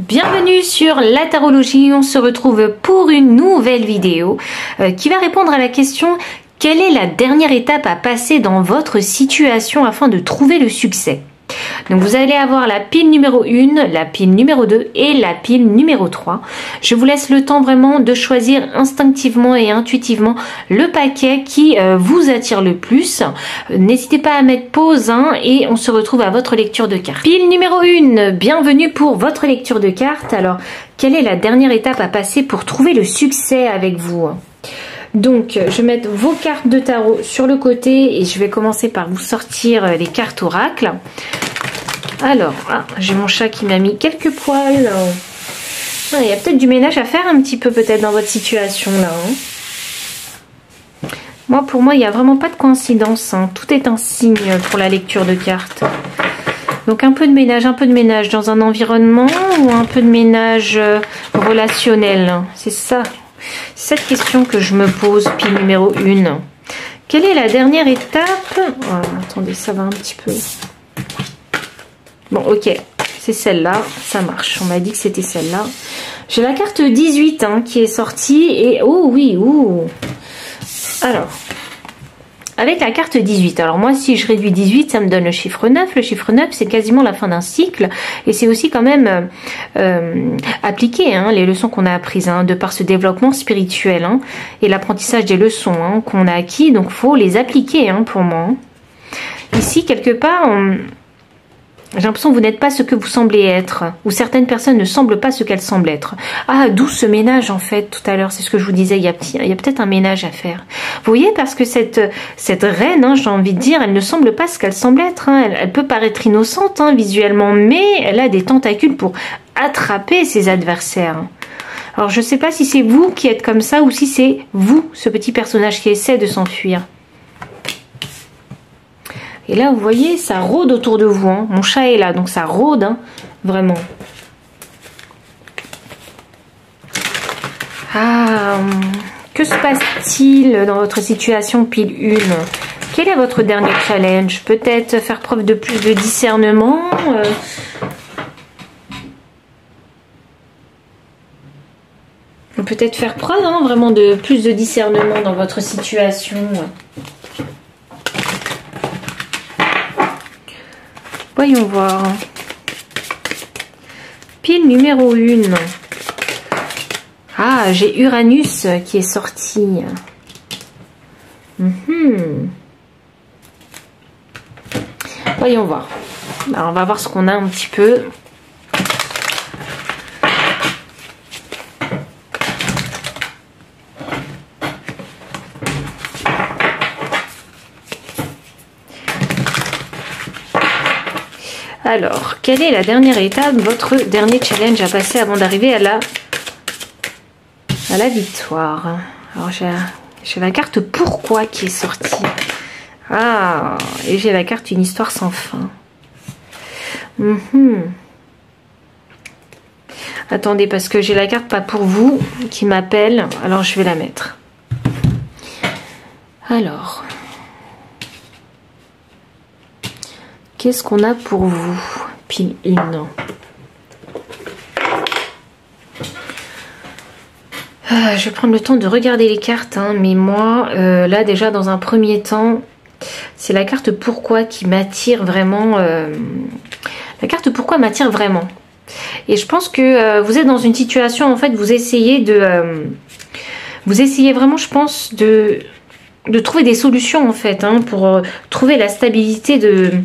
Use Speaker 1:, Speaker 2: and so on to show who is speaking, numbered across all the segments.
Speaker 1: Bienvenue sur la tarologie, on se retrouve pour une nouvelle vidéo qui va répondre à la question: quelle est la dernière étape à passer dans votre situation afin de trouver le succès? Donc vous allez avoir la pile numéro 1, la pile numéro 2 et la pile numéro 3. Je vous laisse le temps vraiment de choisir instinctivement et intuitivement le paquet qui vous attire le plus. N'hésitez pas à mettre pause et on se retrouve à votre lecture de cartes. Pile numéro 1, bienvenue pour votre lecture de cartes. Alors, quelle est la dernière étape à passer pour trouver le succès avec vous? Donc, je vais mettre vos cartes de tarot sur le côté et je vais commencer par vous sortir les cartes oracle. Alors, j'ai mon chat qui m'a mis quelques poils. Il y a peut-être du ménage à faire un petit peu peut-être dans votre situation là. Pour moi, il n'y a vraiment pas de coïncidence. Tout est un signe pour la lecture de cartes. Donc un peu de ménage dans un environnement ou un peu de ménage relationnel. C'est ça. C'est cette question que je me pose, pile numéro 1. Quelle est la dernière étape? Attendez, ça va un petit peu. Bon, ok, c'est celle-là, ça marche. On m'a dit que c'était celle-là. J'ai la carte 18 qui est sortie et... Oh oui, ouh. Alors, avec la carte 18, alors moi si je réduis 18, ça me donne le chiffre 9. Le chiffre 9, c'est quasiment la fin d'un cycle. Et c'est aussi quand même appliquer les leçons qu'on a apprises, de par ce développement spirituel et l'apprentissage des leçons qu'on a acquis. Donc, il faut les appliquer pour moi. Ici, quelque part... J'ai l'impression que vous n'êtes pas ce que vous semblez être. Ou certaines personnes ne semblent pas ce qu'elles semblent être. D'où ce ménage en fait tout à l'heure. C'est ce que je vous disais. Il y a peut-être un ménage à faire. Vous voyez, parce que cette reine, j'ai envie de dire, elle ne semble pas ce qu'elle semble être. Elle peut paraître innocente visuellement, mais elle a des tentacules pour attraper ses adversaires. Alors je ne sais pas si c'est vous qui êtes comme ça ou si c'est vous, ce petit personnage qui essaie de s'enfuir. Et là, vous voyez, ça rôde autour de vous. Mon chat est là, donc ça rôde, vraiment. Que se passe-t-il dans votre situation pile 1? Quel est votre dernier challenge? Peut-être faire preuve de plus de discernement peut-être faire preuve vraiment de plus de discernement dans votre situation. Voyons voir. Pile numéro 1. J'ai Uranus qui est sorti. Voyons voir. Alors, on va voir ce qu'on a un petit peu. Alors, quelle est la dernière étape, votre dernier challenge à passer avant d'arriver à la victoire? Alors, j'ai la carte pourquoi qui est sortie. Et j'ai la carte une histoire sans fin. Attendez, parce que j'ai la carte pas pour vous qui m'appelle. Alors, je vais la mettre. Alors... Qu'est-ce qu'on a pour vous? Pile 1. Je vais prendre le temps de regarder les cartes. Mais moi, là déjà dans un premier temps, c'est la carte pourquoi qui m'attire vraiment. La carte pourquoi m'attire vraiment. Et je pense que vous êtes dans une situation, en fait, vous essayez vraiment, je pense, de trouver des solutions en fait pour trouver la stabilité de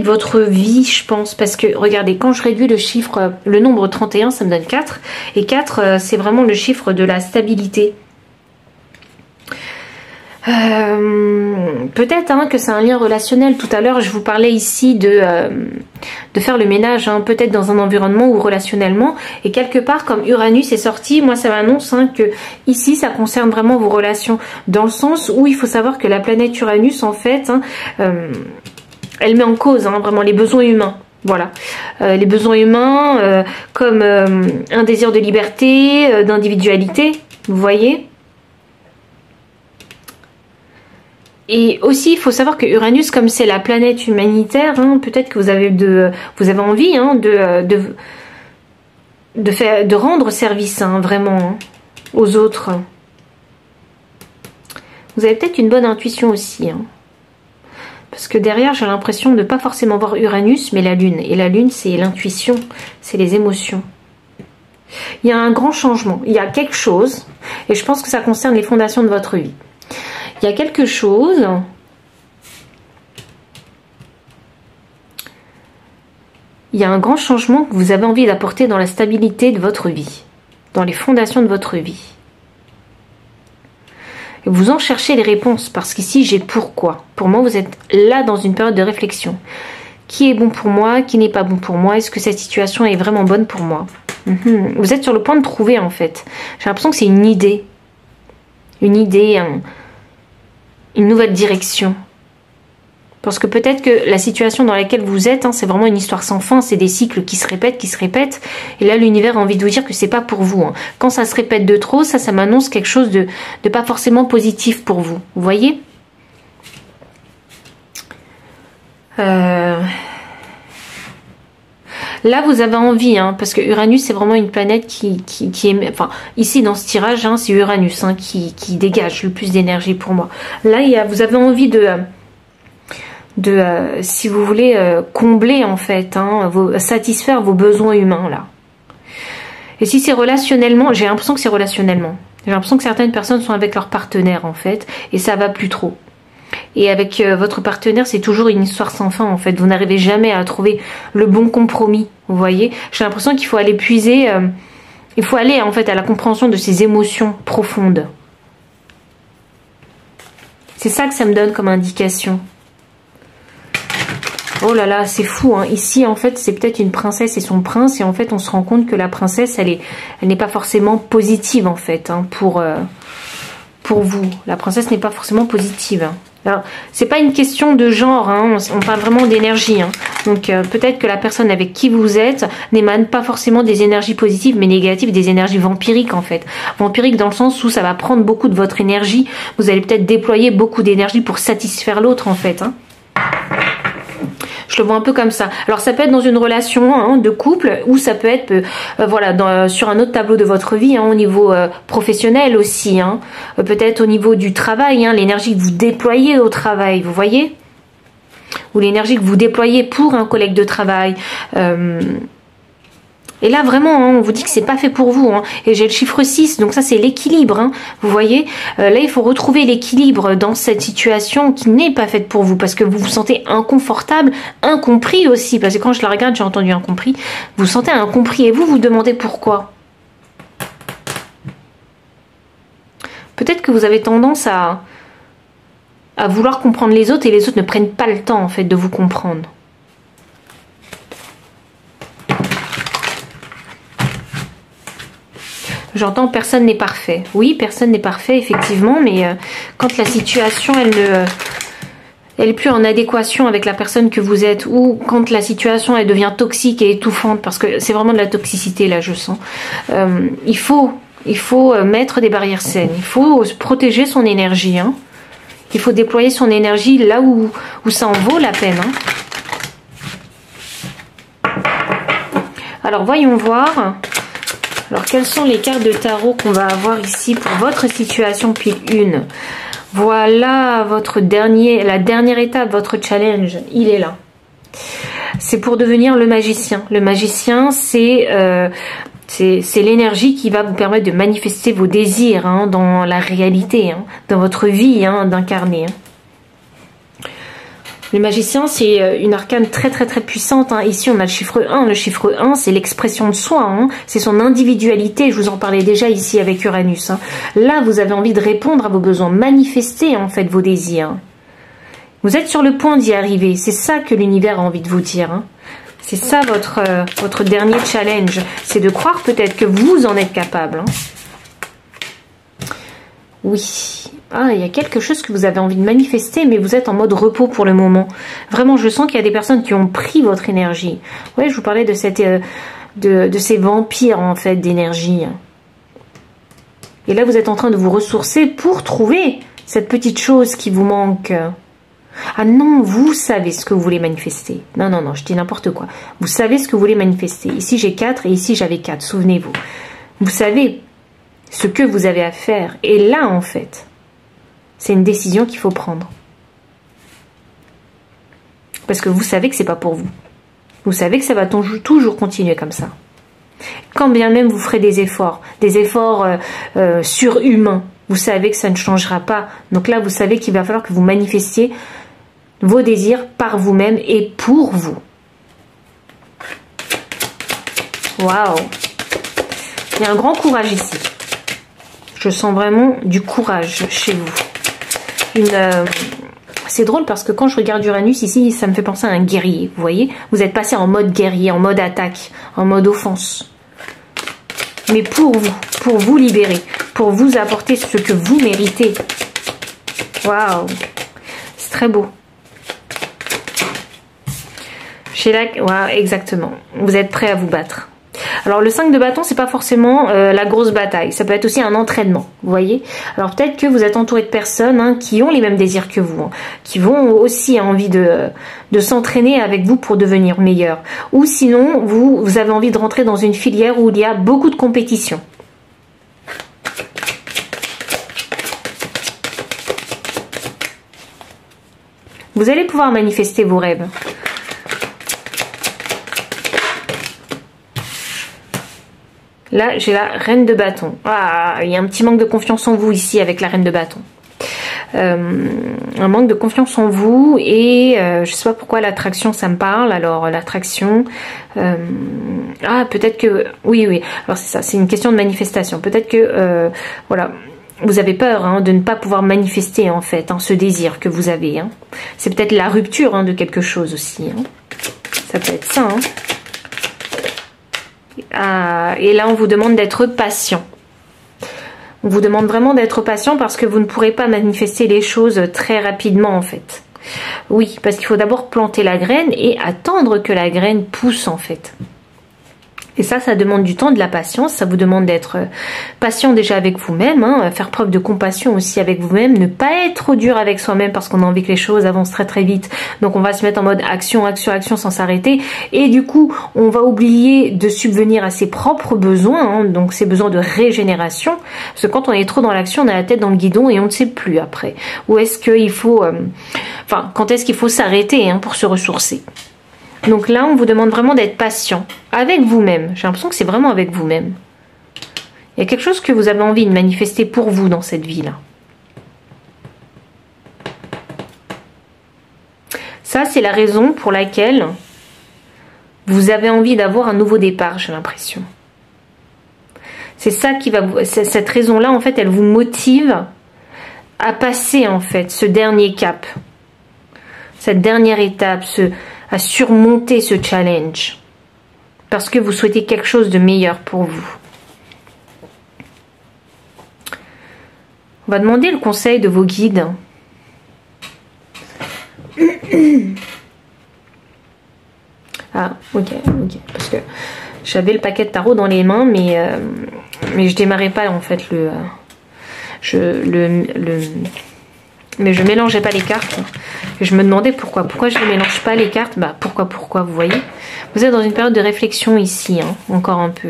Speaker 1: votre vie, je pense, parce que regardez, quand je réduis le nombre 31, ça me donne 4 et 4 c'est vraiment le chiffre de la stabilité. Peut-être que c'est un lien relationnel. Tout à l'heure je vous parlais ici de faire le ménage peut-être dans un environnement ou relationnellement, et quelque part comme Uranus est sorti, moi ça m'annonce que ici ça concerne vraiment vos relations, dans le sens où il faut savoir que la planète Uranus en fait elle met en cause vraiment les besoins humains. Voilà, les besoins humains comme un désir de liberté, d'individualité, vous voyez. Et aussi, il faut savoir que Uranus, comme c'est la planète humanitaire, peut-être que vous avez envie de rendre service, hein, vraiment, hein, aux autres. Vous avez peut-être une bonne intuition aussi, hein. Parce que derrière, j'ai l'impression de ne pas forcément voir Uranus, mais la Lune. Et la Lune, c'est l'intuition, c'est les émotions. Il y a un grand changement, il y a quelque chose, et je pense que ça concerne les fondations de votre vie. Il y a quelque chose... Il y a un grand changement que vous avez envie d'apporter dans la stabilité de votre vie, dans les fondations de votre vie. Et vous en cherchez les réponses, parce qu'ici, j'ai pourquoi. Pour moi, vous êtes là dans une période de réflexion. Qui est bon pour moi? Qui n'est pas bon pour moi? Est-ce que cette situation est vraiment bonne pour moi? Vous êtes sur le point de trouver, en fait. J'ai l'impression que c'est une idée. Une idée, une nouvelle direction. Parce que peut-être que la situation dans laquelle vous êtes, hein, c'est vraiment une histoire sans fin, c'est des cycles qui se répètent. Et là, l'univers a envie de vous dire que c'est pas pour vous. Hein. Quand ça se répète de trop, ça m'annonce quelque chose de pas forcément positif pour vous. Vous voyez? Là, vous avez envie, hein, parce que Uranus, c'est vraiment une planète qui est... Enfin, ici, dans ce tirage, hein, c'est Uranus hein, qui dégage le plus d'énergie pour moi. Là, vous avez envie si vous voulez, combler, en fait, hein, satisfaire vos besoins humains, là. Et si c'est relationnellement, j'ai l'impression que c'est relationnellement. J'ai l'impression que certaines personnes sont avec leur partenaire, en fait, et ça va plus trop. Et avec votre partenaire, c'est toujours une histoire sans fin, en fait. Vous n'arrivez jamais à trouver le bon compromis, vous voyez. J'ai l'impression qu'il faut aller puiser... il faut aller, en fait, à la compréhension de ces émotions profondes. C'est ça que ça me donne comme indication. Oh là là, c'est fou, hein. Ici, en fait, c'est peut-être une princesse et son prince. Et en fait, on se rend compte que la princesse, elle n'est pas forcément positive, en fait, hein, pour vous. La princesse n'est pas forcément positive. Hein. Alors, c'est pas une question de genre, hein. On parle vraiment d'énergie. Hein. Donc, peut-être que la personne avec qui vous êtes n'émane pas forcément des énergies positives, mais négatives, des énergies vampiriques, en fait. Vampiriques dans le sens où ça va prendre beaucoup de votre énergie. Vous allez peut-être déployer beaucoup d'énergie pour satisfaire l'autre, en fait, hein. Je le vois un peu comme ça. Alors ça peut être dans une relation hein, de couple ou ça peut être voilà, sur un autre tableau de votre vie, hein, au niveau professionnel aussi. Hein, peut-être au niveau du travail, hein, l'énergie que vous déployez au travail, vous voyez? Ou l'énergie que vous déployez pour un collègue de travail. Et là, vraiment, hein, on vous dit que c'est pas fait pour vous. Hein. Et j'ai le chiffre 6, donc ça, c'est l'équilibre. Hein, vous voyez, là, il faut retrouver l'équilibre dans cette situation qui n'est pas faite pour vous. Parce que vous vous sentez inconfortable, incompris aussi. Parce que quand je la regarde, j'ai entendu incompris. Vous vous sentez incompris et vous vous demandez pourquoi. Peut-être que vous avez tendance à vouloir comprendre les autres et les autres ne prennent pas le temps, en fait, de vous comprendre. J'entends personne n'est parfait. Oui, personne n'est parfait, effectivement, mais quand la situation, elle est plus en adéquation avec la personne que vous êtes, ou quand la situation, elle devient toxique et étouffante, parce que c'est vraiment de la toxicité, là, je sens. Il faut mettre des barrières saines. Il faut protéger son énergie. Hein. Il faut déployer son énergie là où ça en vaut la peine. Hein. Alors, voyons voir... Alors, quelles sont les cartes de tarot qu'on va avoir ici pour votre situation pile 1? Voilà la dernière étape, votre challenge. Il est là. C'est pour devenir le magicien. Le magicien, c'est l'énergie qui va vous permettre de manifester vos désirs hein, dans la réalité, hein, dans votre vie hein, d'incarner. Hein. Le magicien, c'est une arcane très très très puissante. Hein. Ici, on a le chiffre 1. Le chiffre 1, c'est l'expression de soi. Hein. C'est son individualité. Je vous en parlais déjà ici avec Uranus. Hein. Là, vous avez envie de répondre à vos besoins. Manifester en fait vos désirs. Vous êtes sur le point d'y arriver. C'est ça que l'univers a envie de vous dire. Hein. C'est ça votre dernier challenge. C'est de croire peut-être que vous en êtes capable. Hein. Oui. Ah, il y a quelque chose que vous avez envie de manifester, mais vous êtes en mode repos pour le moment. Vraiment, je sens qu'il y a des personnes qui ont pris votre énergie. Oui, je vous parlais de ces vampires, en fait, d'énergie. Et là, vous êtes en train de vous ressourcer pour trouver cette petite chose qui vous manque. Ah non, vous savez ce que vous voulez manifester. Non, non, non, je dis n'importe quoi. Vous savez ce que vous voulez manifester. Ici, j'ai 4 et ici, j'avais 4. Souvenez-vous. Vous savez ce que vous avez à faire. Et là, en fait, c'est une décision qu'il faut prendre. Parce que vous savez que c'est pas pour vous. Vous savez que ça va toujours continuer comme ça. Quand bien même vous ferez des efforts surhumains, vous savez que ça ne changera pas. Donc là, vous savez qu'il va falloir que vous manifestiez vos désirs par vous-même et pour vous. Waouh! Il y a un grand courage ici. Je sens vraiment du courage chez vous. C'est drôle parce que quand je regarde Uranus ici, ça me fait penser à un guerrier. Vous voyez? Vous êtes passé en mode guerrier, en mode attaque, en mode offense. Mais pour vous libérer, pour vous apporter ce que vous méritez. Waouh! C'est très beau. Waouh, exactement. Vous êtes prêt à vous battre. Alors le 5 de bâton, c'est pas forcément la grosse bataille, ça peut être aussi un entraînement, vous voyez. Alors peut-être que vous êtes entouré de personnes qui ont les mêmes désirs que vous, qui vont aussi envie de s'entraîner avec vous pour devenir meilleur. Ou sinon, vous avez envie de rentrer dans une filière où il y a beaucoup de compétition. Vous allez pouvoir manifester vos rêves. Là, j'ai la reine de bâton. Ah, il y a un petit manque de confiance en vous ici avec la reine de bâton. Un manque de confiance en vous et je sais pas pourquoi l'attraction ça me parle. Alors l'attraction, peut-être que oui. Alors c'est ça, c'est une question de manifestation. Peut-être que voilà, vous avez peur de ne pas pouvoir manifester en fait ce désir que vous avez. C'est peut-être la rupture de quelque chose aussi. Ça peut être ça. Et là on vous demande d'être patient. On vous demande vraiment d'être patient parce que vous ne pourrez pas manifester les choses très rapidement en fait. Oui, parce qu'il faut d'abord planter la graine et attendre que la graine pousse en fait. Et ça demande du temps, de la patience. Ça vous demande d'être patient déjà avec vous-même, faire preuve de compassion aussi avec vous-même, ne pas être trop dur avec soi-même parce qu'on a envie que les choses avancent très très vite. Donc on va se mettre en mode action, action, action sans s'arrêter. Et du coup, on va oublier de subvenir à ses propres besoins, donc ses besoins de régénération. Parce que quand on est trop dans l'action, on a la tête dans le guidon et on ne sait plus après. Où est-ce qu'il faut... quand est-ce qu'il faut s'arrêter pour se ressourcer. Donc là, on vous demande vraiment d'être patient avec vous-même. J'ai l'impression que c'est vraiment avec vous-même. Il y a quelque chose que vous avez envie de manifester pour vous dans cette vie-là. Ça, c'est la raison pour laquelle vous avez envie d'avoir un nouveau départ, j'ai l'impression. C'est ça qui va vous... Cette raison-là, en fait, elle vous motive à passer, en fait, ce dernier cap. Cette dernière étape, à surmonter ce challenge parce que vous souhaitez quelque chose de meilleur pour vous. On va demander le conseil de vos guides. Ah, ok, parce que j'avais le paquet de tarot dans les mains, mais je démarrais pas en fait mais je mélangeais pas les cartes. Et je me demandais pourquoi. Pourquoi je ne mélange pas les cartes? Pourquoi, vous voyez. Vous êtes dans une période de réflexion ici, encore un peu.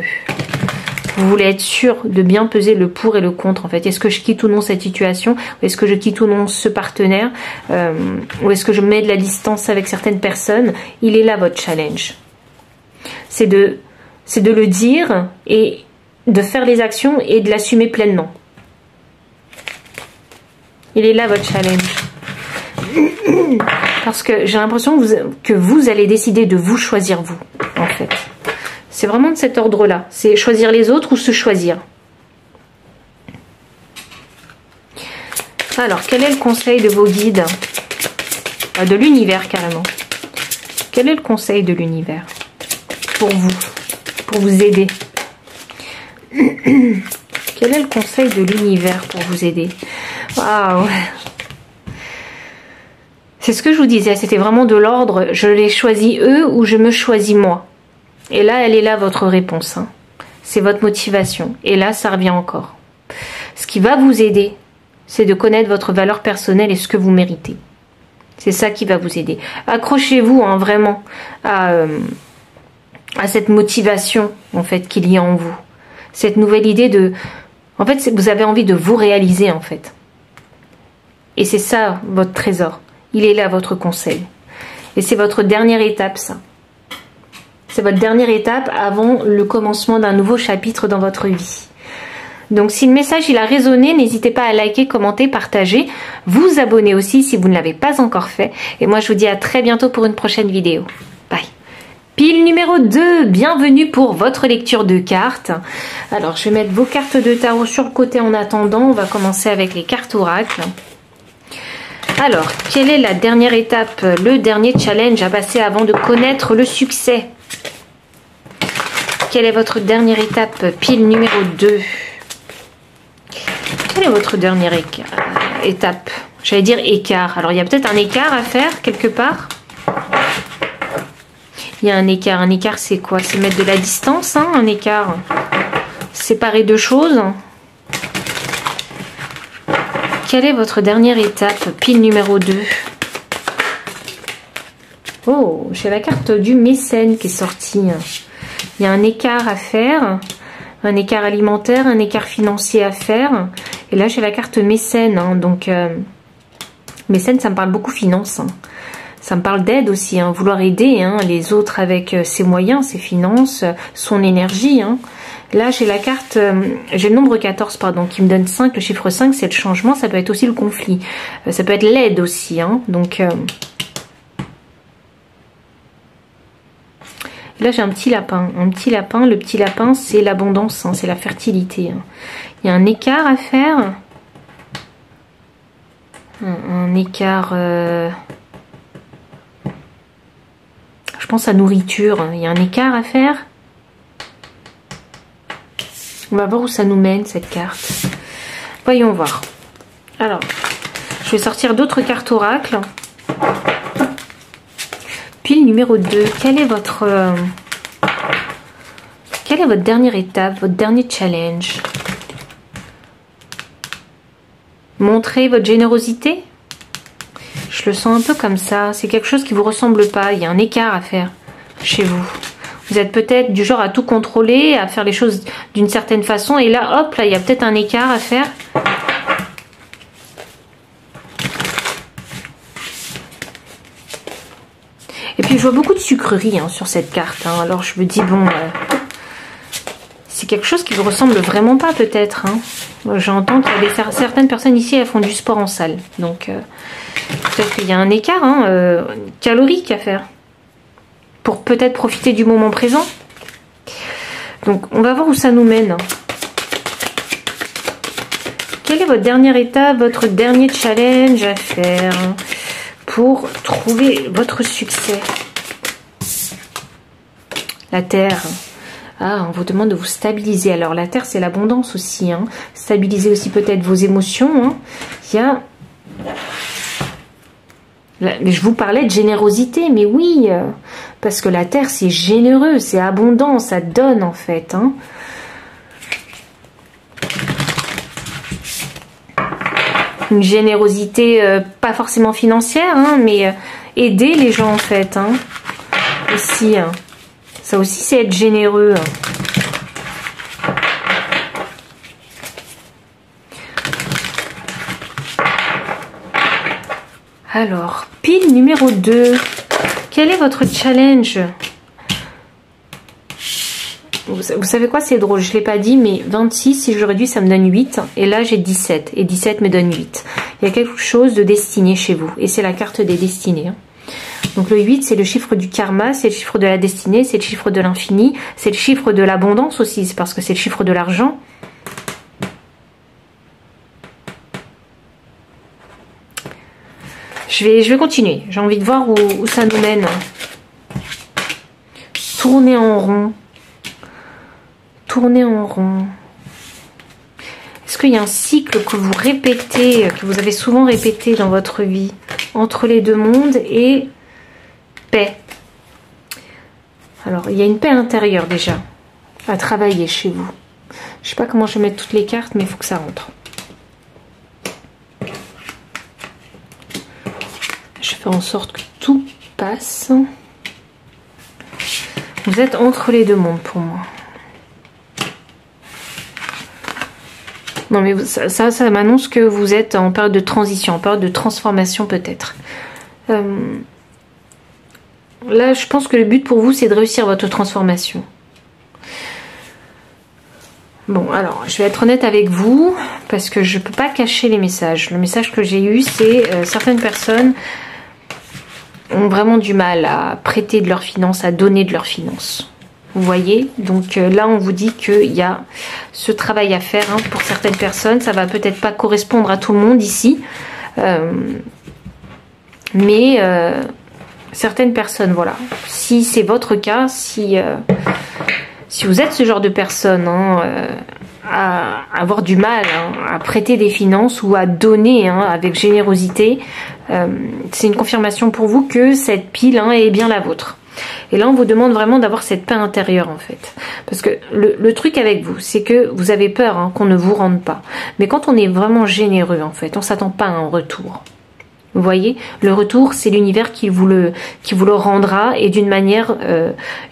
Speaker 1: Vous voulez être sûr de bien peser le pour et le contre, en fait. Est-ce que je quitte ou non cette situation? Ou est-ce que je quitte ou non ce partenaire? Ou est-ce que je mets de la distance avec certaines personnes? Il est là, votre challenge. C'est de le dire et de faire les actions et de l'assumer pleinement. Il est là votre challenge. Parce que j'ai l'impression que vous allez décider de vous choisir vous, en fait. C'est vraiment de cet ordre-là. C'est choisir les autres ou se choisir. Alors, quel est le conseil de vos guides? De l'univers, carrément. Quel est le conseil de l'univers pour vous aider? Quel est le conseil de l'univers pour vous aider? Waouh! C'est ce que je vous disais, c'était vraiment de l'ordre, je les choisis eux ou je me choisis moi. Et là, elle est là votre réponse. C'est votre motivation. Et là, ça revient encore. Ce qui va vous aider, c'est de connaître votre valeur personnelle et ce que vous méritez. C'est ça qui va vous aider. Accrochez-vous hein, vraiment à cette motivation en fait qu'il y a en vous. Cette nouvelle idée de... En fait, vous avez envie de vous réaliser en fait. Et c'est ça votre trésor. Il est là, votre conseil. Et c'est votre dernière étape, ça. C'est votre dernière étape avant le commencement d'un nouveau chapitre dans votre vie. Donc si le message il a résonné, n'hésitez pas à liker, commenter, partager, vous abonner aussi si vous ne l'avez pas encore fait. Et moi je vous dis à très bientôt pour une prochaine vidéo. Bye. Pile numéro 2, bienvenue pour votre lecture de cartes. Alors je vais mettre vos cartes de tarot sur le côté en attendant. On va commencer avec les cartes oracles. Alors, quelle est la dernière étape, le dernier challenge à passer avant de connaître le succès? Quelle est votre dernière étape, pile numéro 2? Quelle est votre dernière étape? J'allais dire écart. Alors, il y a peut-être un écart à faire quelque part. Il y a un écart. Un écart, c'est quoi? C'est mettre de la distance, hein, un écart. Séparer deux choses. Quelle est votre dernière étape, pile numéro 2? Oh, j'ai la carte du mécène qui est sortie. Il y a un écart à faire, un écart alimentaire, un écart financier à faire. Et là, j'ai la carte mécène. Hein, donc, mécène, ça me parle beaucoup finance. Hein. Ça me parle d'aide aussi, hein, vouloir aider hein, les autres avec ses moyens, ses finances, son énergie. Hein. Là, j'ai la carte, j'ai le nombre 14, pardon, qui me donne 5. Le chiffre 5, c'est le changement. Ça peut être aussi le conflit. Ça peut être l'aide aussi. Hein. Donc, là, j'ai un petit lapin. Un petit lapin. Le petit lapin, c'est l'abondance. Hein, c'est la fertilité. Hein. Il y a un écart à faire. Un écart... je pense à nourriture. Hein. Il y a un écart à faire. On va voir où ça nous mène, cette carte. Voyons voir. Alors, je vais sortir d'autres cartes oracles. Pile numéro 2. Quelle est votre dernière étape, votre dernier challenge? Montrer votre générosité? Je le sens un peu comme ça. C'est quelque chose qui ne vous ressemble pas. Il y a un écart à faire chez vous. Vous êtes peut-être du genre à tout contrôler, à faire les choses d'une certaine façon. Et là, hop, là, il y a peut-être un écart à faire. Et puis, je vois beaucoup de sucreries hein, sur cette carte. Hein. Alors, je me dis, bon, c'est quelque chose qui ne vous ressemble vraiment pas, peut-être. Hein. J'entends qu'il y a certaines personnes ici, elles font du sport en salle. Donc, peut-être qu'il y a un écart hein, calorique à faire. Pour peut-être profiter du moment présent. Donc, on va voir où ça nous mène. Quelle est votre dernière étape, votre dernier challenge à faire pour trouver votre succès? La Terre. Ah, on vous demande de vous stabiliser. Alors, la Terre, c'est l'abondance aussi. Hein. Stabiliser aussi peut-être vos émotions. Hein. Il y a... Mais je vous parlais de générosité, mais oui, parce que la terre, c'est généreux, c'est abondant, ça donne en fait. Hein. Une générosité, pas forcément financière, hein, mais aider les gens en fait. Hein. Aussi, hein. Ça aussi, c'est être généreux. Hein. Alors, pile numéro 2. Quel est votre challenge? Vous savez quoi, c'est drôle, je ne l'ai pas dit, mais 26, si je réduis, ça me donne 8. Et là, j'ai 17. Et 17 me donne 8. Il y a quelque chose de destiné chez vous. Et c'est la carte des destinées. Hein. Donc, le 8, c'est le chiffre du karma, c'est le chiffre de la destinée, c'est le chiffre de l'infini, c'est le chiffre de l'abondance aussi, c'est parce que c'est le chiffre de l'argent. Je vais continuer. J'ai envie de voir où ça nous mène. Tourner en rond. Tourner en rond. Est-ce qu'il y a un cycle que vous répétez, que vous avez souvent répété dans votre vie? Entre les deux mondes et paix. Alors, il y a une paix intérieure déjà à travailler chez vous. Je ne sais pas comment je vais mettre toutes les cartes, mais il faut que ça rentre. Je fais en sorte que tout passe. Vous êtes entre les deux mondes pour moi. Non mais ça m'annonce que vous êtes en période de transition, en période de transformation peut-être. Là je pense que le but pour vous c'est de réussir votre transformation. Bon alors je vais être honnête avec vous parce que je ne peux pas cacher les messages. Le message que j'ai eu c'est certaines personnes ont vraiment du mal à prêter de leurs finances, à donner de leurs finances. Vous voyez, donc là on vous dit qu'il y a ce travail à faire hein, pour certaines personnes. Ça va peut-être pas correspondre à tout le monde ici, mais certaines personnes, voilà. Si c'est votre cas, si vous êtes ce genre de personne hein, à avoir du mal hein, à prêter des finances ou à donner hein, avec générosité, c'est une confirmation pour vous que cette pile hein, est bien la vôtre. Et là, on vous demande vraiment d'avoir cette paix intérieure, en fait. Parce que le truc avec vous, c'est que vous avez peur hein, qu'on ne vous rende pas. Mais quand on est vraiment généreux, en fait, on ne s'attend pas à un retour. Vous voyez, le retour, c'est l'univers qui vous le rendra et d'une manière,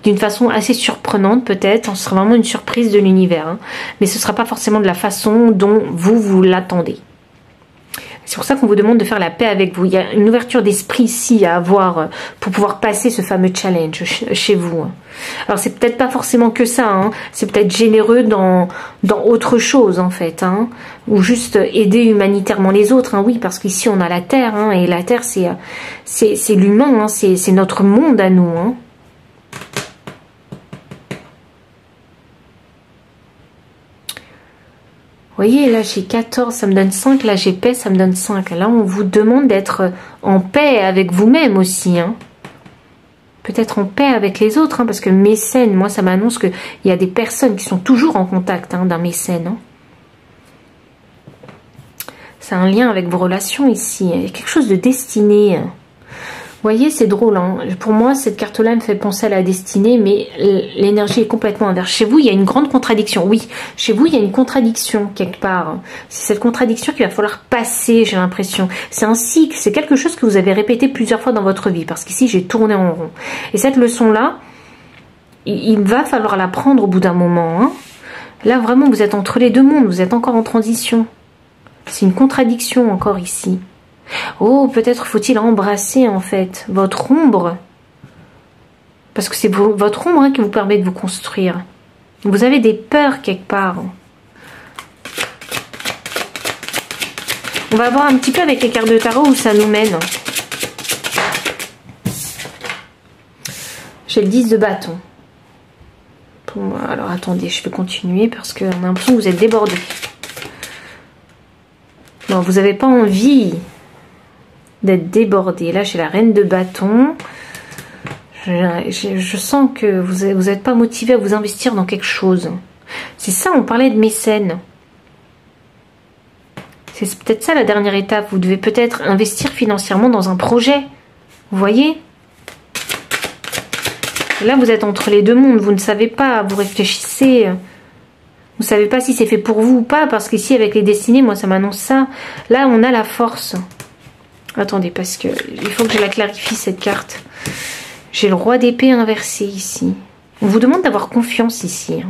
Speaker 1: d'une façon assez surprenante peut-être. Ce sera vraiment une surprise de l'univers. Hein. Mais ce ne sera pas forcément de la façon dont vous l'attendez. C'est pour ça qu'on vous demande de faire la paix avec vous. Il y a une ouverture d'esprit ici à avoir pour pouvoir passer ce fameux challenge chez vous. Alors c'est peut-être pas forcément que ça, hein. C'est peut-être généreux dans autre chose en fait, hein. Ou juste aider humanitairement les autres, hein. Oui, parce qu'ici on a la Terre, hein, et la Terre c'est l'humain, hein. C'est notre monde à nous. Hein. Vous voyez, là j'ai 14, ça me donne 5, là j'ai paix, ça me donne 5. Là on vous demande d'être en paix avec vous-même aussi. Hein. Peut-être en paix avec les autres, hein, parce que mécène, moi ça m'annonce qu'il y a des personnes qui sont toujours en contact hein, d'un mécène. Hein. C'est un lien avec vos relations ici, il y a quelque chose de destiné. Vous voyez, c'est drôle. Hein. Pour moi, cette carte-là me fait penser à la destinée, mais l'énergie est complètement inverse. Chez vous, il y a une grande contradiction. Oui, chez vous, il y a une contradiction quelque part. C'est cette contradiction qu'il va falloir passer, j'ai l'impression. C'est un cycle, c'est quelque chose que vous avez répété plusieurs fois dans votre vie, parce qu'ici, j'ai tourné en rond. Et cette leçon-là, il va falloir la prendre au bout d'un moment. Hein. Là, vraiment, vous êtes entre les deux mondes, vous êtes encore en transition. C'est une contradiction encore ici. Oh, peut-être faut-il embrasser en fait votre ombre. Parce que c'est votre ombre hein, qui vous permet de vous construire. Vous avez des peurs quelque part. On va voir un petit peu avec les cartes de tarot où ça nous mène. J'ai le 10 de bâton. Alors attendez, je vais continuer parce qu'on a l'impression que vous êtes débordé. Non, vous n'avez pas envie d'être débordé. Là, j'ai la reine de bâton. Je sens que vous n'êtes pas motivé à vous investir dans quelque chose. C'est ça, on parlait de mécène. C'est peut-être ça la dernière étape. Vous devez peut-être investir financièrement dans un projet. Vous voyez ? Là, vous êtes entre les deux mondes. Vous ne savez pas, vous réfléchissez. Vous ne savez pas si c'est fait pour vous ou pas. Parce qu'ici, avec les destinées, moi, ça m'annonce ça. Là, on a la force. Attendez, parce que il faut que je la clarifie cette carte. J'ai le roi d'épée inversé ici. On vous demande d'avoir confiance ici. Hein.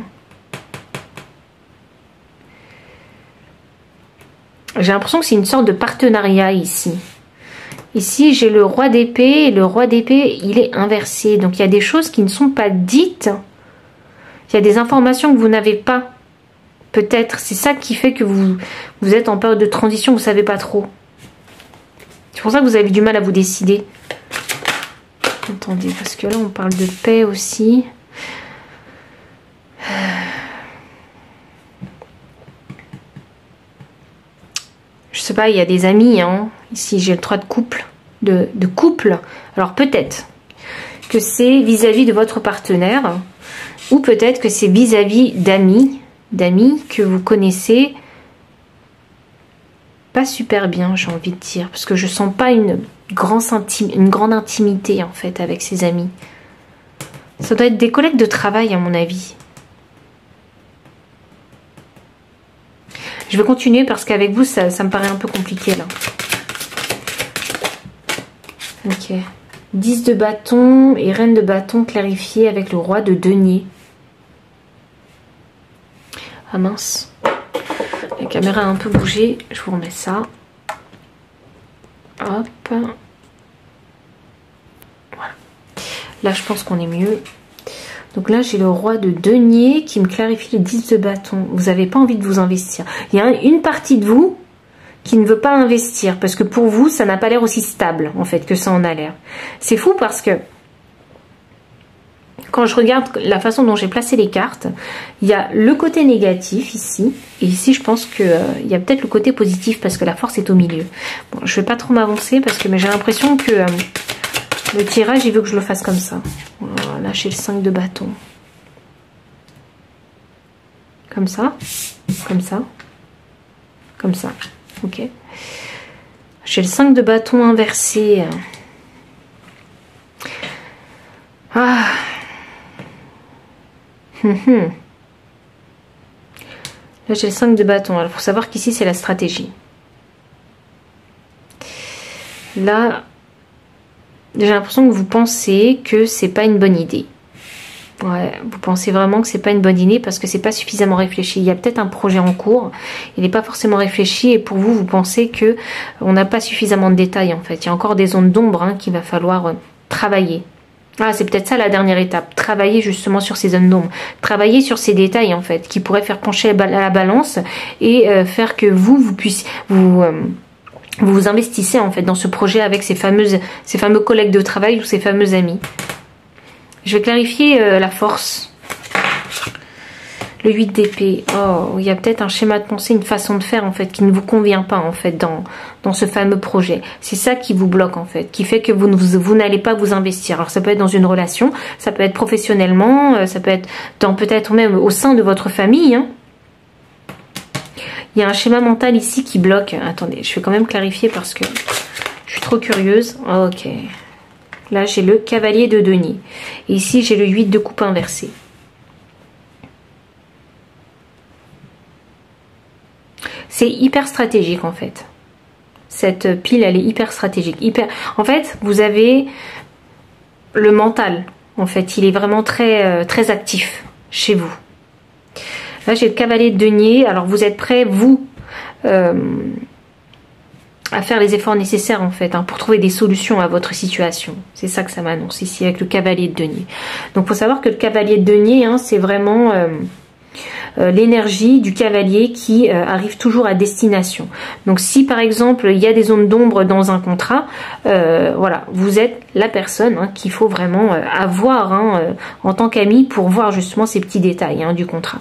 Speaker 1: J'ai l'impression que c'est une sorte de partenariat ici. Ici, j'ai le roi d'épée. Et le roi d'épée, il est inversé. Donc, il y a des choses qui ne sont pas dites. Il y a des informations que vous n'avez pas. Peut-être. C'est ça qui fait que vous êtes en période de transition. Vous ne savez pas trop. C'est pour ça que vous avez du mal à vous décider. Attendez, parce que là, on parle de paix aussi. Je sais pas, il y a des amis. Hein. Ici, j'ai le 3 de couple. De couple. Alors, peut-être que c'est vis-à-vis de votre partenaire. Ou peut-être que c'est vis-à-vis d'amis. D'amis que vous connaissez pas super bien, j'ai envie de dire, parce que je sens pas une grande intimité en fait avec ses amis. Ça doit être des collègues de travail à mon avis. Je vais continuer parce qu'avec vous ça me paraît un peu compliqué là. Ok. 10 de bâton et reine de bâton clarifié avec le roi de denier. Ah mince. La caméra a un peu bougé. Je vous remets ça. Hop. Voilà. Là, je pense qu'on est mieux. Donc là, j'ai le roi de denier qui me clarifie le 10 de bâton. Vous n'avez pas envie de vous investir. Il y a une partie de vous qui ne veut pas investir parce que pour vous, ça n'a pas l'air aussi stable en fait que ça en a l'air. C'est fou parce que quand je regarde la façon dont j'ai placé les cartes, il y a le côté négatif ici. Et ici, je pense qu'il y a peut-être le côté positif parce que la force est au milieu. Bon, je ne vais pas trop m'avancer parce que j'ai l'impression que le tirage, il veut que je le fasse comme ça. Voilà, j'ai le 5 de bâton. Comme ça. Comme ça. Comme ça. Ok. J'ai le 5 de bâton inversé. Ah. Là, j'ai le 5 de bâton. Alors, il faut savoir qu'ici, c'est la stratégie. Là, j'ai l'impression que vous pensez que c'est pas une bonne idée. Ouais, vous pensez vraiment que c'est pas une bonne idée parce que c'est pas suffisamment réfléchi. Il y a peut-être un projet en cours, il n'est pas forcément réfléchi et pour vous, vous pensez que on n'a pas suffisamment de détails en fait. Il y a encore des zones d'ombre qu'il va falloir travailler. Ah, c'est peut-être ça la dernière étape. Travailler justement sur ces zones d'ombre. Travailler sur ces détails en fait qui pourraient faire pencher la balance et faire que vous puissiez vous investissez en fait dans ce projet avec ces fameux collègues de travail ou ces fameux amis. Je vais clarifier la force. Le 8 d'épée. Oh, il y a peut-être un schéma de pensée, une façon de faire en fait qui ne vous convient pas en fait dans ce fameux projet. C'est ça qui vous bloque en fait, qui fait que vous n'allez pas vous investir. Alors ça peut être dans une relation, ça peut être professionnellement, ça peut être peut-être même au sein de votre famille. Hein. Il y a un schéma mental ici qui bloque. Attendez, je vais quand même clarifier parce que je suis trop curieuse. Ok. Là, j'ai le cavalier de denier. Et ici, j'ai le 8 de coupe inversé. C'est hyper stratégique, en fait. Cette pile, elle est hyper stratégique. En fait, vous avez le mental. En fait, il est vraiment très, très actif chez vous. Là, j'ai le cavalier de denier. Alors, vous êtes prêts, vous, à faire les efforts nécessaires, en fait, pour trouver des solutions à votre situation. C'est ça que ça m'annonce ici, avec le cavalier de denier. Donc, il faut savoir que le cavalier de denier, c'est vraiment l'énergie du cavalier qui arrive toujours à destination. Donc, si, par exemple, il y a des zones d'ombre dans un contrat, voilà, vous êtes la personne qu'il faut vraiment avoir en tant qu'ami pour voir justement ces petits détails du contrat.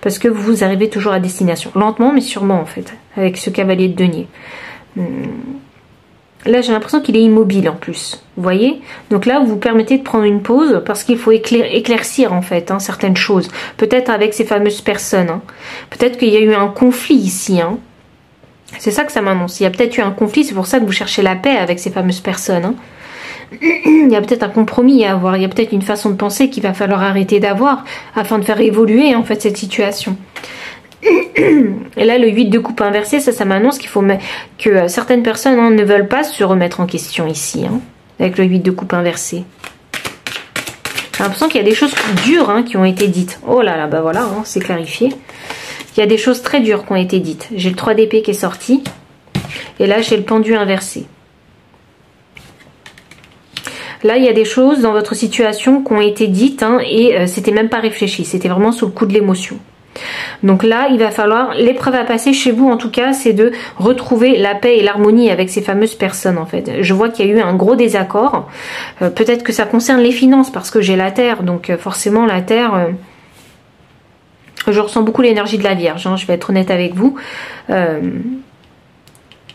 Speaker 1: Parce que vous arrivez toujours à destination. Lentement, mais sûrement, en fait, avec ce cavalier de denier. Là, j'ai l'impression qu'il est immobile en plus. Vous voyez? Donc là, vous vous permettez de prendre une pause parce qu'il faut éclaircir en fait certaines choses. Peut-être avec ces fameuses personnes. Peut-être qu'il y a eu un conflit ici. C'est ça que ça m'annonce. Il y a peut-être eu un conflit. C'est pour ça que vous cherchez la paix avec ces fameuses personnes. Il y a peut-être un compromis à avoir. Il y a peut-être une façon de penser qu'il va falloir arrêter d'avoir afin de faire évoluer en fait cette situation. Et là, le 8 de coupe inversé, ça m'annonce qu'il faut que certaines personnes ne veulent pas se remettre en question ici, avec le 8 de coupe inversé. J'ai l'impression qu'il y a des choses dures qui ont été dites. Oh là là, bah voilà, c'est clarifié. Il y a des choses très dures qui ont été dites. J'ai le 3 d'épée qui est sorti. Et là, j'ai le pendu inversé. Là, il y a des choses dans votre situation qui ont été dites et c'était même pas réfléchi. C'était vraiment sous le coup de l'émotion. Donc là, il va falloir, l'épreuve à passer chez vous en tout cas, c'est de retrouver la paix et l'harmonie avec ces fameuses personnes en fait. Je vois qu'il y a eu un gros désaccord. Peut-être que ça concerne les finances parce que j'ai la Terre, donc forcément la Terre, je ressens beaucoup l'énergie de la Vierge, je vais être honnête avec vous.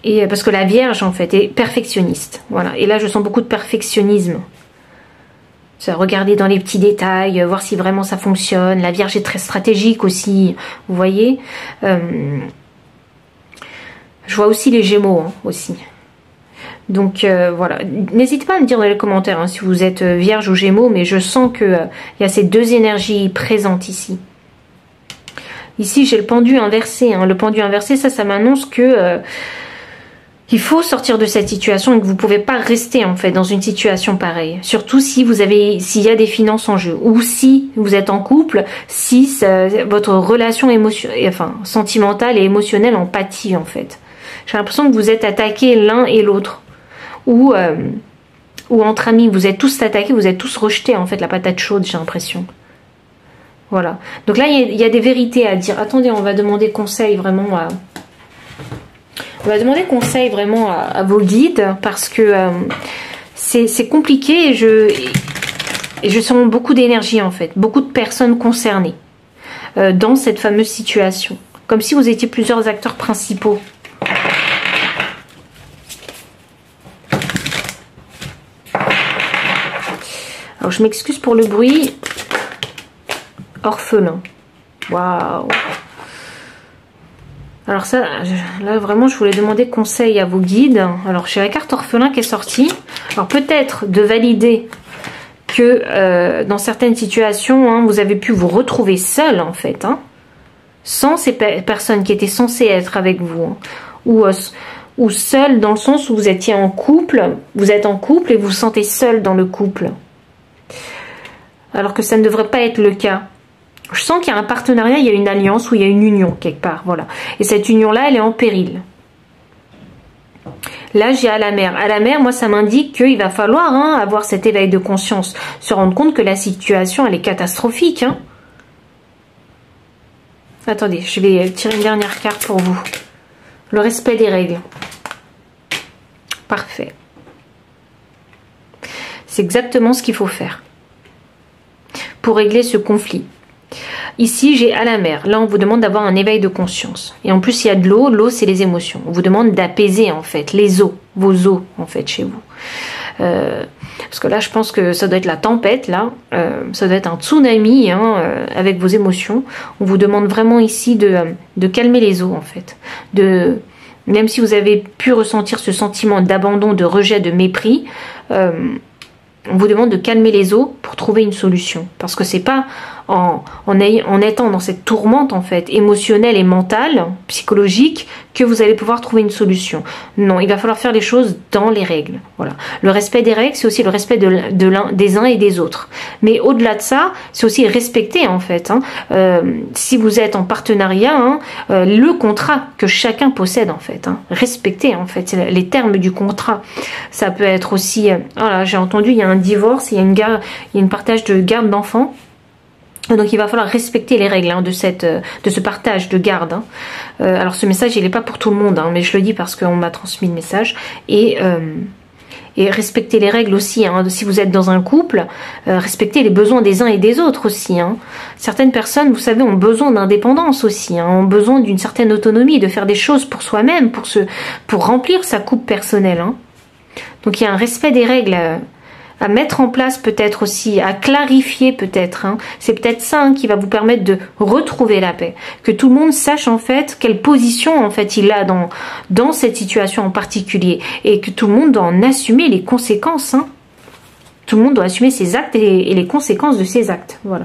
Speaker 1: Et parce que la Vierge en fait est perfectionniste. Voilà. Et là, je sens beaucoup de perfectionnisme. Regarder dans les petits détails, voir si vraiment ça fonctionne. La Vierge est très stratégique aussi, vous voyez. Je vois aussi les Gémeaux aussi. Donc voilà, n'hésitez pas à me dire dans les commentaires si vous êtes Vierge ou Gémeaux, mais je sens qu'il y a ces deux énergies présentes ici. Ici j'ai le pendu inversé. Le pendu inversé, ça m'annonce que Il faut sortir de cette situation et que vous ne pouvez pas rester en fait dans une situation pareille. Surtout si s'il y a des finances en jeu ou si vous êtes en couple, si votre relation sentimentale et émotionnelle en pâtit en fait. J'ai l'impression que vous êtes attaqués l'un et l'autre ou entre amis, vous êtes tous attaqués, vous êtes tous rejetés en fait, la patate chaude, j'ai l'impression. Voilà. Donc là, il y a des vérités à dire. Attendez, on va demander conseil vraiment à... On va demander conseil vraiment à vos guides parce que c'est compliqué et je sens beaucoup d'énergie en fait, beaucoup de personnes concernées dans cette fameuse situation. Comme si vous étiez plusieurs acteurs principaux. Alors je m'excuse pour le bruit. Orphelin. Waouh. Alors ça, là vraiment je voulais demander conseil à vos guides. Alors j'ai la carte orphelin qui est sortie. Alors peut-être de valider que dans certaines situations, hein, vous avez pu vous retrouver seul en fait. Hein, sans ces personnes qui étaient censées être avec vous. Hein, ou seul dans le sens où vous étiez en couple. Vous êtes en couple et vous vous sentez seul dans le couple. Alors que ça ne devrait pas être le cas. Je sens qu'il y a un partenariat, il y a une alliance ou il y a une union quelque part, voilà. Et cette union-là, elle est en péril. Là, j'ai à la mer. À la mer, moi, ça m'indique qu'il va falloir avoir cet éveil de conscience, se rendre compte que la situation, elle est catastrophique. Hein. Attendez, je vais tirer une dernière carte pour vous. Le respect des règles. Parfait. C'est exactement ce qu'il faut faire pour régler ce conflit. Ici, j'ai à la mer. Là, on vous demande d'avoir un éveil de conscience. Et en plus, il y a de l'eau. L'eau, c'est les émotions. On vous demande d'apaiser, en fait, les eaux. Vos eaux, en fait, chez vous. Parce que là, je pense que ça doit être la tempête, là. Ça doit être un tsunami, avec vos émotions. On vous demande vraiment ici de calmer les eaux, en fait. Même si vous avez pu ressentir ce sentiment d'abandon, de rejet, de mépris, on vous demande de calmer les eaux pour trouver une solution. Parce que c'est pas en étant dans cette tourmente en fait émotionnelle et mentale, psychologique, que vous allez pouvoir trouver une solution. Non, il va falloir faire les choses dans les règles. Voilà. Le respect des règles, c'est aussi le respect des uns et des autres. Mais au-delà de ça, c'est aussi respecter en fait. Si vous êtes en partenariat, le contrat que chacun possède en fait. Respecter en fait les termes du contrat. Ça peut être aussi... voilà, j'ai entendu, il y a un divorce, il y a une partage de garde d'enfants. Donc il va falloir respecter les règles de ce partage de garde. Alors ce message il n'est pas pour tout le monde, mais je le dis parce qu'on m'a transmis le message. Et respecter les règles aussi. Si vous êtes dans un couple, respectez les besoins des uns et des autres aussi. Certaines personnes, vous savez, ont besoin d'indépendance aussi, ont besoin d'une certaine autonomie, de faire des choses pour soi-même, pour remplir sa coupe personnelle. Donc il y a un respect des règles à mettre en place peut-être aussi, à clarifier peut-être. C'est peut-être ça qui va vous permettre de retrouver la paix. Que tout le monde sache en fait quelle position en fait il a dans cette situation en particulier. Et que tout le monde doit en assumer les conséquences. Tout le monde doit assumer ses actes et les conséquences de ses actes. Voilà.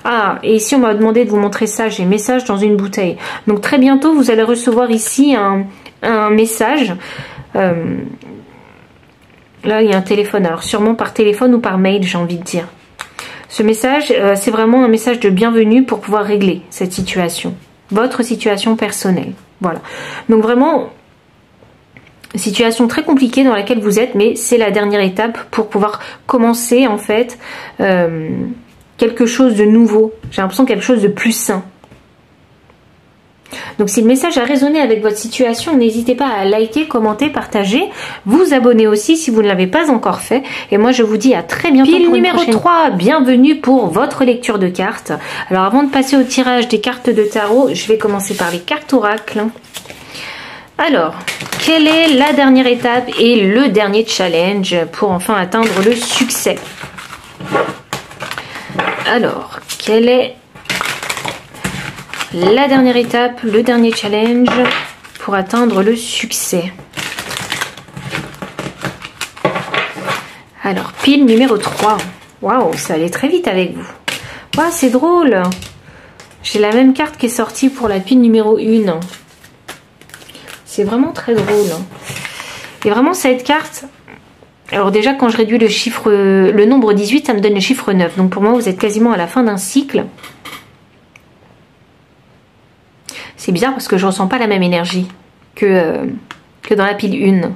Speaker 1: Ah, et ici on m'a demandé de vous montrer ça, j'ai message dans une bouteille. Donc très bientôt vous allez recevoir ici un message. Là, il y a un téléphone. Alors, sûrement par téléphone ou par mail, j'ai envie de dire. Ce message, c'est vraiment un message de bienvenue pour pouvoir régler cette situation. Votre situation personnelle. Voilà. Donc, vraiment, situation très compliquée dans laquelle vous êtes, mais c'est la dernière étape pour pouvoir commencer, en fait, quelque chose de nouveau. J'ai l'impression quelque chose de plus sain. Donc si le message a résonné avec votre situation, n'hésitez pas à liker, commenter, partager, vous abonner aussi si vous ne l'avez pas encore fait. Et moi je vous dis à très bientôt pour une prochaine... Numéro 3, bienvenue pour votre lecture de cartes. Alors avant de passer au tirage des cartes de tarot, je vais commencer par les cartes oracles. Alors, quelle est la dernière étape et le dernier challenge pour enfin atteindre le succès? Alors, quelle est la dernière étape, le dernier challenge pour atteindre le succès? Alors, pile numéro 3. Waouh, ça allait très vite avec vous. Waouh, c'est drôle. J'ai la même carte qui est sortie pour la pile numéro 1. C'est vraiment très drôle. Hein. Et vraiment, cette carte... Alors déjà, quand je réduis le nombre 18, ça me donne le chiffre 9. Donc pour moi, vous êtes quasiment à la fin d'un cycle. C'est bizarre parce que je ne ressens pas la même énergie que dans la pile 1.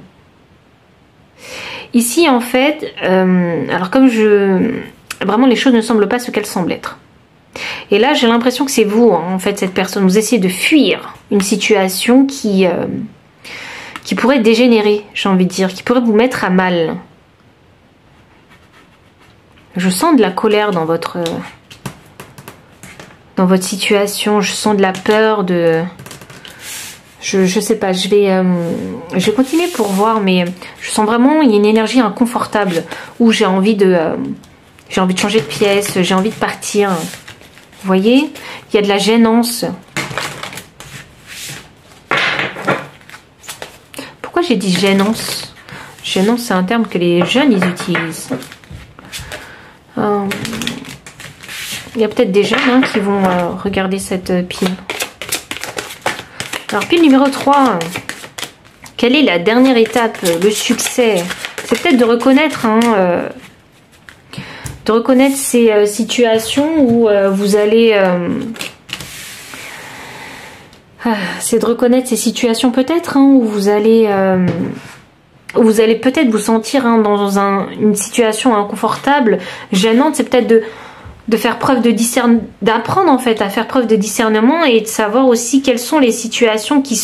Speaker 1: Ici, en fait, alors comme vraiment, les choses ne semblent pas ce qu'elles semblent être. Et là, j'ai l'impression que c'est vous, hein, en fait, cette personne. Vous essayez de fuir une situation qui pourrait dégénérer, j'ai envie de dire, qui pourrait vous mettre à mal. Je sens de la colère dans votre situation. Je sens de la peur, je sais pas, je vais continuer pour voir, mais je sens vraiment, il y a une énergie inconfortable où j'ai envie de changer de pièce, j'ai envie de partir. Vous voyez, il y a de la gênance. Pourquoi j'ai dit gênance? Gênance, c'est un terme que les jeunes, ils utilisent. Il y a peut-être des jeunes hein, qui vont regarder cette pile. Alors, pile numéro 3. Quelle est la dernière étape, le succès? C'est peut-être de reconnaître... de reconnaître ces situations où vous allez... c'est de reconnaître ces situations peut-être hein, où vous allez peut-être vous sentir hein, dans une situation inconfortable, gênante. C'est peut-être de faire preuve de discernement, d'apprendre en fait à faire preuve de discernement et de savoir aussi quelles sont les situations qui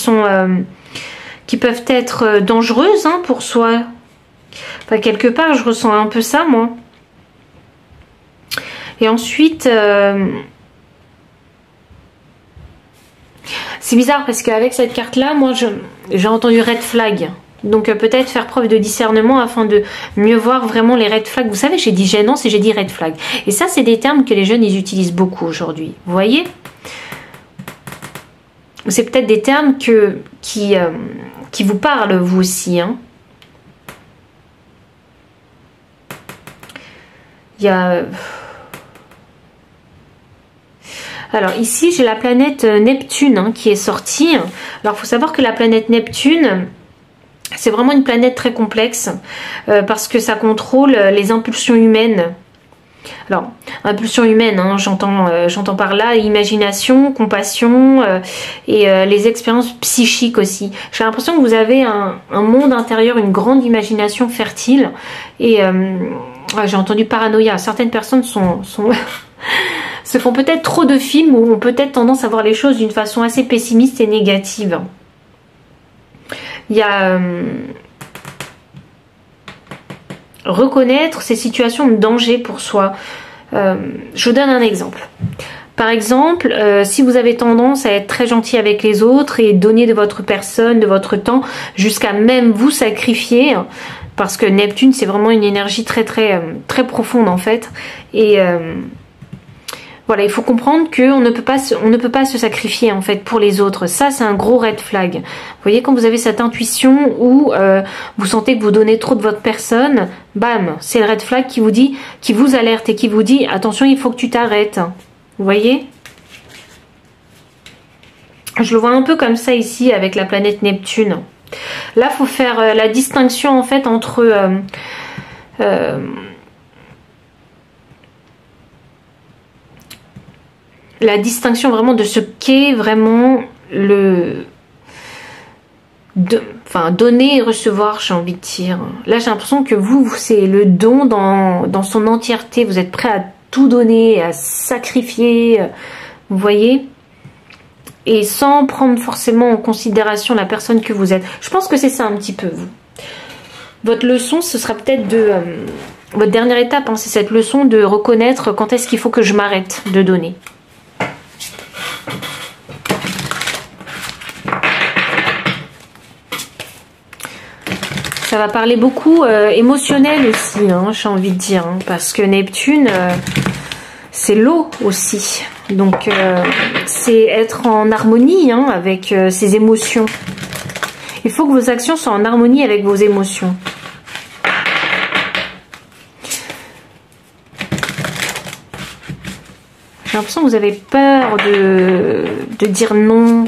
Speaker 1: peuvent être dangereuses hein, pour soi. Enfin, quelque part, je ressens un peu ça, moi. Et ensuite, c'est bizarre parce qu'avec cette carte-là, moi, j'ai entendu red flag. Donc peut-être faire preuve de discernement afin de mieux voir vraiment les red flags. Vous savez, j'ai dit gênance et j'ai dit red flag. Et ça, c'est des termes que les jeunes, ils utilisent beaucoup aujourd'hui. Vous voyez? C'est peut-être des termes qui vous parlent, vous aussi. Hein. Il y a... Alors ici, j'ai la planète Neptune hein, qui est sortie. Alors, il faut savoir que la planète Neptune... C'est vraiment une planète très complexe parce que ça contrôle les impulsions humaines. Alors, impulsions humaines, hein, j'entends par là imagination, compassion et les expériences psychiques aussi. J'ai l'impression que vous avez un monde intérieur, une grande imagination fertile. Et j'ai entendu paranoïa. Certaines personnes se font peut-être trop de films ou ont peut-être tendance à voir les choses d'une façon assez pessimiste et négative. Il y a reconnaître ces situations de danger pour soi. Je vous donne un exemple. Par exemple, si vous avez tendance à être très gentil avec les autres et donner de votre personne, de votre temps, jusqu'à même vous sacrifier, parce que Neptune, c'est vraiment une énergie très profonde en fait. Et voilà, il faut comprendre qu'on ne peut pas se sacrifier en fait pour les autres. Ça, c'est un gros red flag. Vous voyez, quand vous avez cette intuition où vous sentez que vous donnez trop de votre personne, bam, c'est le red flag qui vous alerte et qui vous dit attention, il faut que tu t'arrêtes. Vous voyez? Je le vois un peu comme ça ici avec la planète Neptune. Là, il faut faire la distinction en fait entre la distinction vraiment de ce qu'est vraiment donner et recevoir, j'ai envie de dire. Là, j'ai l'impression que vous, c'est le don dans son entièreté. Vous êtes prêt à tout donner, à sacrifier, vous voyez, et sans prendre forcément en considération la personne que vous êtes. Je pense que c'est ça un petit peu, vous. Votre leçon, ce sera peut-être votre dernière étape, hein, c'est cette leçon de reconnaître quand est-ce qu'il faut que je m'arrête de donner. Ça va parler beaucoup émotionnel aussi, hein, j'ai envie de dire, hein, parce que Neptune, c'est l'eau aussi. Donc, c'est être en harmonie hein, avec ses émotions. Il faut que vos actions soient en harmonie avec vos émotions. J'ai l'impression que vous avez peur de dire non.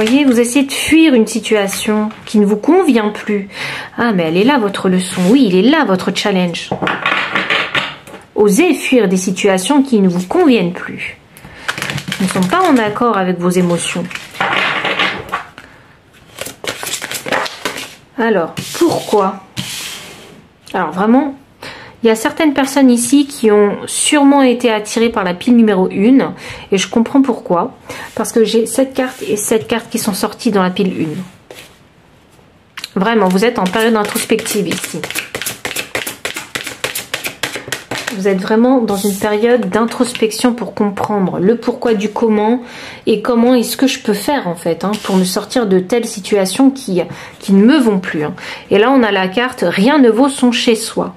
Speaker 1: voyez, vous essayez de fuir une situation qui ne vous convient plus. Ah, mais elle est là, votre leçon. Oui, il est là, votre challenge. Osez fuir des situations qui ne vous conviennent plus. Ils ne sont pas en accord avec vos émotions. Alors, pourquoi? Alors, vraiment, il y a certaines personnes ici qui ont sûrement été attirées par la pile numéro 1. Et je comprends pourquoi. Parce que j'ai cette carte et cette carte qui sont sorties dans la pile 1. Vraiment, vous êtes en période introspective ici. Vous êtes vraiment dans une période d'introspection pour comprendre le pourquoi du comment et comment est-ce que je peux faire en fait pour me sortir de telles situations qui ne me vont plus. Et là, on a la carte « Rien ne vaut son chez soi ».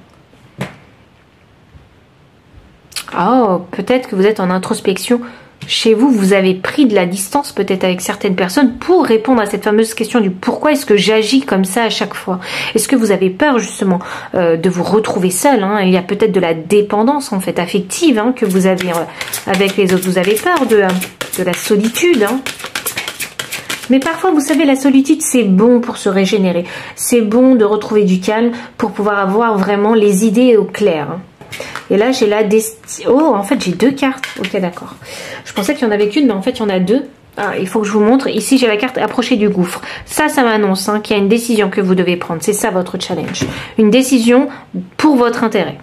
Speaker 1: Oh, peut-être que vous êtes en introspection chez vous, vous avez pris de la distance peut-être avec certaines personnes pour répondre à cette fameuse question du pourquoi est-ce que j'agis comme ça à chaque fois. Est-ce que vous avez peur justement de vous retrouver seul, Il y a peut-être de la dépendance en fait affective que vous avez avec les autres. Vous avez peur de la solitude. Mais parfois, vous savez, la solitude, c'est bon pour se régénérer. C'est bon de retrouver du calme pour pouvoir avoir vraiment les idées au clair. Et là, j'ai la destinée. Oh, en fait, j'ai 2 cartes. Ok, d'accord. Je pensais qu'il y en avait qu'une, mais en fait, il y en a 2. Ah, il faut que je vous montre. Ici, j'ai la carte approcher du gouffre. Ça m'annonce qu'il y a une décision que vous devez prendre. C'est ça, votre challenge. Une décision pour votre intérêt.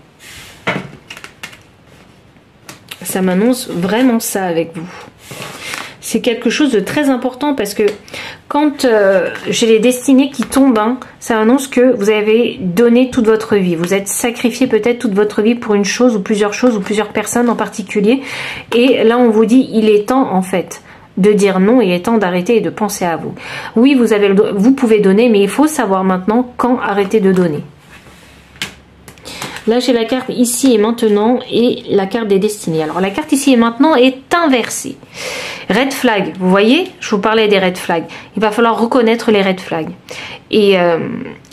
Speaker 1: Ça m'annonce vraiment ça avec vous. C'est quelque chose de très important parce que quand j'ai les destinées qui tombent, ça annonce que vous avez donné toute votre vie. Vous êtes sacrifié peut-être toute votre vie pour une chose ou plusieurs personnes en particulier. Et là, on vous dit, il est temps en fait de dire non, il est temps d'arrêter et de penser à vous. Oui, vous pouvez donner, mais il faut savoir maintenant quand arrêter de donner. Là, j'ai la carte ici et maintenant et la carte des destinées. Alors, la carte ici et maintenant est inversée. Red flag, vous voyez, je vous parlais des red flags. Il va falloir reconnaître les red flags. Et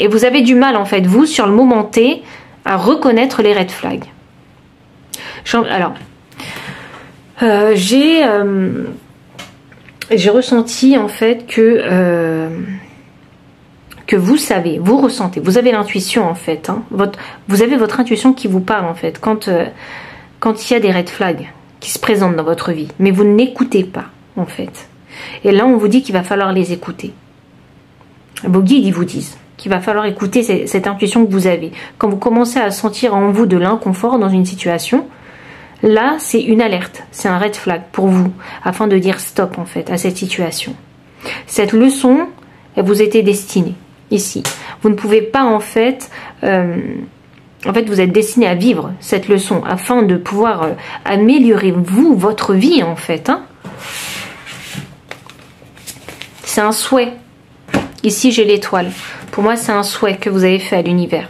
Speaker 1: vous avez du mal, en fait, vous, sur le moment T, à reconnaître les red flags. Alors, j'ai ressenti, en fait, que vous savez, vous ressentez, vous avez l'intuition en fait, vous avez votre intuition qui vous parle en fait quand il y a des red flags qui se présentent dans votre vie, mais vous n'écoutez pas en fait. Et là on vous dit qu'il va falloir les écouter. Vos guides ils vous disent qu'il va falloir écouter cette intuition que vous avez. Quand vous commencez à sentir en vous de l'inconfort dans une situation, là c'est une alerte, c'est un red flag pour vous, afin de dire stop en fait à cette situation. Cette leçon, elle vous était destinée. Ici, vous ne pouvez pas en fait vous êtes destiné à vivre cette leçon afin de pouvoir améliorer votre vie en fait. C'est un souhait. Ici, j'ai l'étoile. Pour moi, c'est un souhait que vous avez fait à l'univers.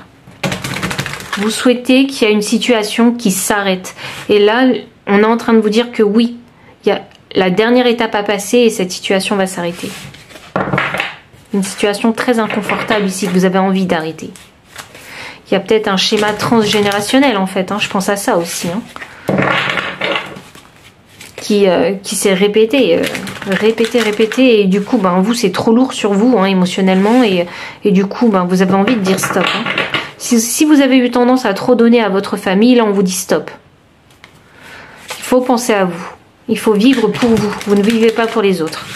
Speaker 1: Vous souhaitez qu'il y ait une situation qui s'arrête. Et là, on est en train de vous dire que oui, il y a la dernière étape à passer et cette situation va s'arrêter. Une situation très inconfortable ici que vous avez envie d'arrêter. Il y a peut-être un schéma transgénérationnel en fait, je pense à ça aussi, qui s'est répété, et du coup, vous c'est trop lourd sur vous émotionnellement et du coup, vous avez envie de dire stop. Si vous avez eu tendance à trop donner à votre famille, là on vous dit stop. Il faut penser à vous, il faut vivre pour vous, vous ne vivez pas pour les autres.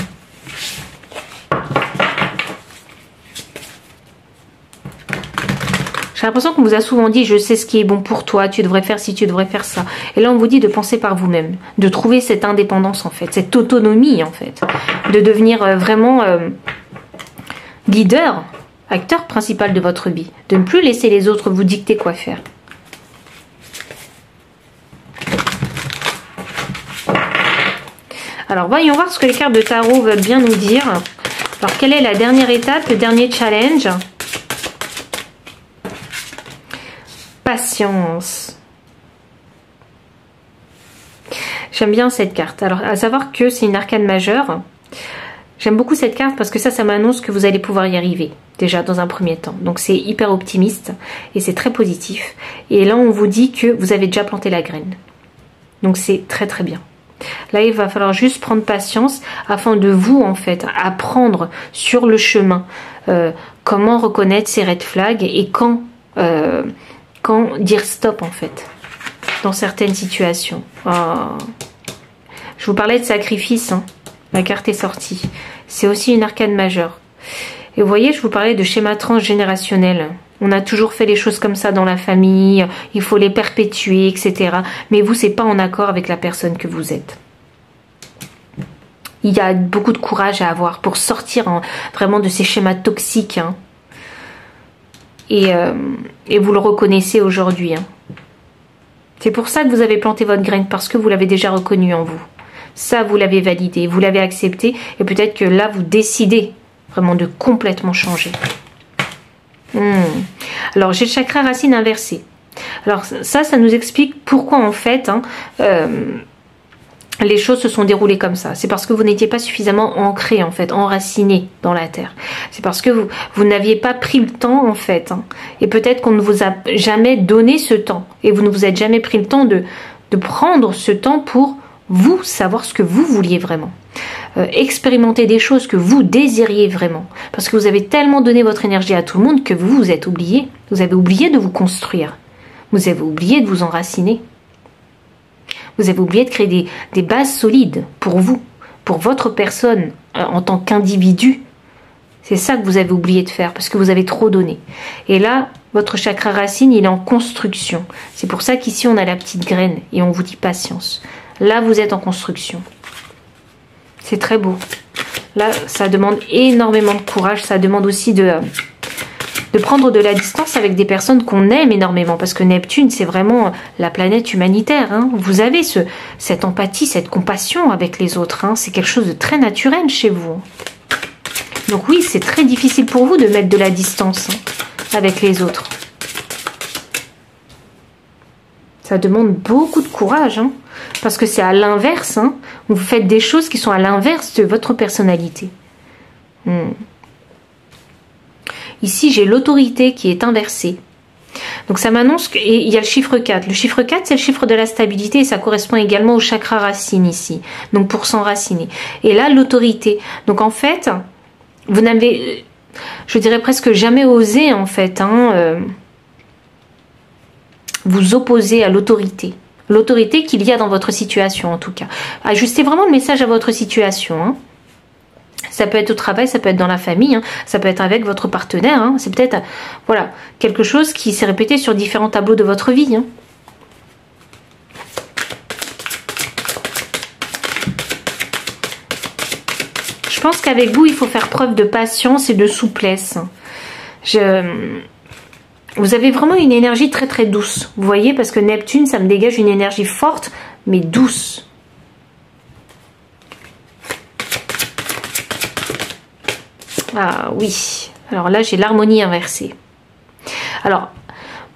Speaker 1: J'ai l'impression qu'on vous a souvent dit, je sais ce qui est bon pour toi, tu devrais faire ci, tu devrais faire ça. Et là, on vous dit de penser par vous-même, de trouver cette indépendance, en fait, cette autonomie, en fait, de devenir vraiment leader, acteur principal de votre vie, de ne plus laisser les autres vous dicter quoi faire. Alors, voyons voir ce que les cartes de tarot veulent bien nous dire. Alors, quelle est la dernière étape, le dernier challenge ? Patience. J'aime bien cette carte. Alors, à savoir que c'est une arcane majeure. J'aime beaucoup cette carte parce que ça m'annonce que vous allez pouvoir y arriver. Déjà, dans un premier temps. Donc, c'est hyper optimiste et c'est très positif. Et là, on vous dit que vous avez déjà planté la graine. Donc, c'est très très bien. Là, il va falloir juste prendre patience afin de vous, en fait, apprendre sur le chemin comment reconnaître ces red flags et quand dire stop, en fait, dans certaines situations. Oh. Je vous parlais de sacrifice, hein. La carte est sortie. C'est aussi une arcane majeure. Et vous voyez, je vous parlais de schéma transgénérationnel. On a toujours fait les choses comme ça dans la famille, il faut les perpétuer, etc. Mais vous, c'est pas en accord avec la personne que vous êtes. Il y a beaucoup de courage à avoir pour sortir vraiment de ces schémas toxiques. Hein. Et vous le reconnaissez aujourd'hui. Hein. C'est pour ça que vous avez planté votre graine, parce que vous l'avez déjà reconnu en vous. Ça, vous l'avez validé, vous l'avez accepté, et peut-être que là, vous décidez vraiment de complètement changer. Alors, j'ai le chakra racine inversé. Alors, ça nous explique pourquoi, en fait, hein, les choses se sont déroulées comme ça. C'est parce que vous n'étiez pas suffisamment ancré, en fait, enraciné dans la terre. C'est parce que vous n'aviez pas pris le temps, en fait. Hein. Et peut-être qu'on ne vous a jamais donné ce temps. Et vous ne vous êtes jamais pris le temps de prendre ce temps pour vous savoir ce que vous vouliez vraiment. Expérimenter des choses que vous désiriez vraiment. Parce que vous avez tellement donné votre énergie à tout le monde que vous vous êtes oublié. Vous avez oublié de vous construire. Vous avez oublié de vous enraciner. Vous avez oublié de créer des bases solides pour vous, pour votre personne en tant qu'individu. C'est ça que vous avez oublié de faire parce que vous avez trop donné. Et là, votre chakra racine, il est en construction. C'est pour ça qu'ici, on a la petite graine et on vous dit patience. Là, vous êtes en construction. C'est très beau. Là, ça demande énormément de courage. Ça demande aussi de prendre de la distance avec des personnes qu'on aime énormément. Parce que Neptune, c'est vraiment la planète humanitaire. Hein. Vous avez cette empathie, cette compassion avec les autres. Hein. C'est quelque chose de très naturel chez vous. Donc oui, c'est très difficile pour vous de mettre de la distance avec les autres. Ça demande beaucoup de courage. Hein. Parce que c'est à l'inverse. Hein. Vous faites des choses qui sont à l'inverse de votre personnalité. Ici, j'ai l'autorité qui est inversée. Donc ça m'annonce qu'il y a le chiffre 4. Le chiffre 4, c'est le chiffre de la stabilité et ça correspond également au chakra racine ici. Donc pour s'enraciner. Et là, l'autorité. Donc en fait, vous n'avez, je dirais presque jamais osé en fait, vous opposer à l'autorité. L'autorité qu'il y a dans votre situation en tout cas. Ajustez vraiment le message à votre situation. Hein. Ça peut être au travail, ça peut être dans la famille, hein, ça peut être avec votre partenaire. Hein, c'est peut-être voilà, quelque chose qui s'est répété sur différents tableaux de votre vie. Hein. Je pense qu'avec vous, il faut faire preuve de patience et de souplesse. Vous avez vraiment une énergie très très douce. Vous voyez, parce que Neptune, ça me dégage une énergie forte, mais douce. Ah oui. Alors là, j'ai l'harmonie inversée. Alors,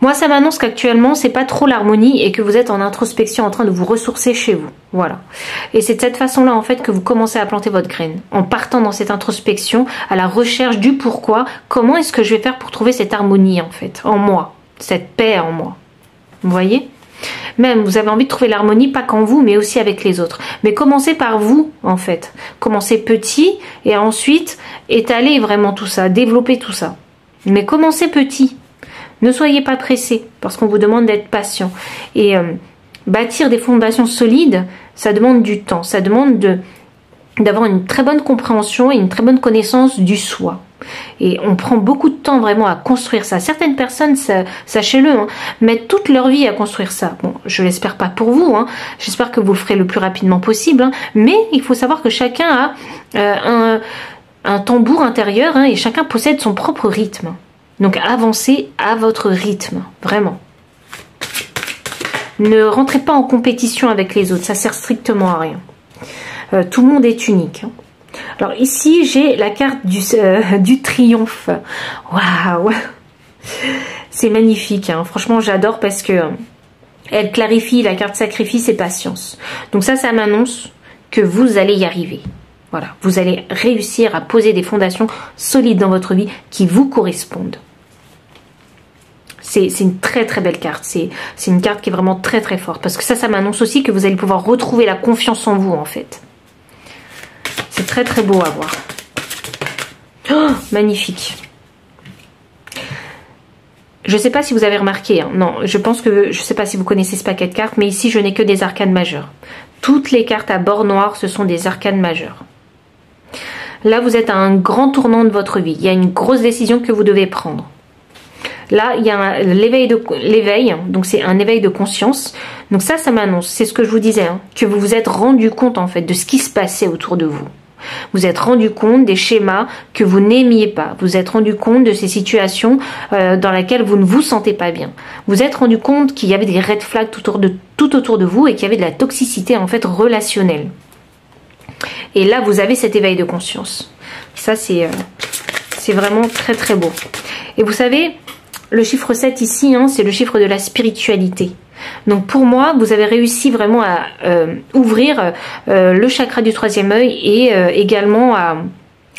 Speaker 1: moi, ça m'annonce qu'actuellement, c'est pas trop l'harmonie et que vous êtes en introspection en train de vous ressourcer chez vous. Voilà. Et c'est de cette façon-là, en fait, que vous commencez à planter votre graine. En partant dans cette introspection, à la recherche du pourquoi, comment est-ce que je vais faire pour trouver cette harmonie, en fait, en moi, cette paix en moi. Vous voyez ? Même, vous avez envie de trouver l'harmonie, pas qu'en vous, mais aussi avec les autres. Mais commencez par vous, en fait. Commencez petit et ensuite, étalez vraiment tout ça, développez tout ça. Mais commencez petit. Ne soyez pas pressé, parce qu'on vous demande d'être patient. Et bâtir des fondations solides, ça demande du temps. Ça demande d'avoir une très bonne compréhension et une très bonne connaissance du soi. Et on prend beaucoup de temps vraiment à construire ça. Certaines personnes, sachez-le, hein, mettent toute leur vie à construire ça. Bon, je l'espère pas pour vous. Hein. J'espère que vous le ferez le plus rapidement possible. Hein. Mais il faut savoir que chacun a un tambour intérieur hein, et chacun possède son propre rythme. Donc avancez à votre rythme, vraiment. Ne rentrez pas en compétition avec les autres, ça sert strictement à rien. Tout le monde est unique. Hein. Alors ici, j'ai la carte du triomphe. Waouh! C'est magnifique, hein. Franchement j'adore parce que elle clarifie la carte sacrifice et patience. Donc ça m'annonce que vous allez y arriver. Voilà, vous allez réussir à poser des fondations solides dans votre vie qui vous correspondent. C'est une très très belle carte. C'est une carte qui est vraiment très très forte. Parce que ça m'annonce aussi que vous allez pouvoir retrouver la confiance en vous en fait. C'est très très beau à voir. Oh, magnifique. Je ne sais pas si vous avez remarqué, hein. Non, je pense que, je ne sais pas si vous connaissez ce paquet de cartes, mais ici je n'ai que des arcanes majeures. Toutes les cartes à bord noir, ce sont des arcanes majeures. Là, vous êtes à un grand tournant de votre vie. Il y a une grosse décision que vous devez prendre. Là, il y a l'éveil, donc c'est un éveil de conscience. Donc ça m'annonce, c'est ce que je vous disais, hein, que vous vous êtes rendu compte en fait de ce qui se passait autour de vous. Vous êtes rendu compte des schémas que vous n'aimiez pas. Vous êtes rendu compte de ces situations dans lesquelles vous ne vous sentez pas bien. Vous êtes rendu compte qu'il y avait des red flags tout autour de vous et qu'il y avait de la toxicité en fait relationnelle. Et là, vous avez cet éveil de conscience. Ça, c'est vraiment très très beau. Et vous savez, le chiffre 7 ici, hein, c'est le chiffre de la spiritualité. Donc pour moi, vous avez réussi vraiment à ouvrir le chakra du troisième œil et également à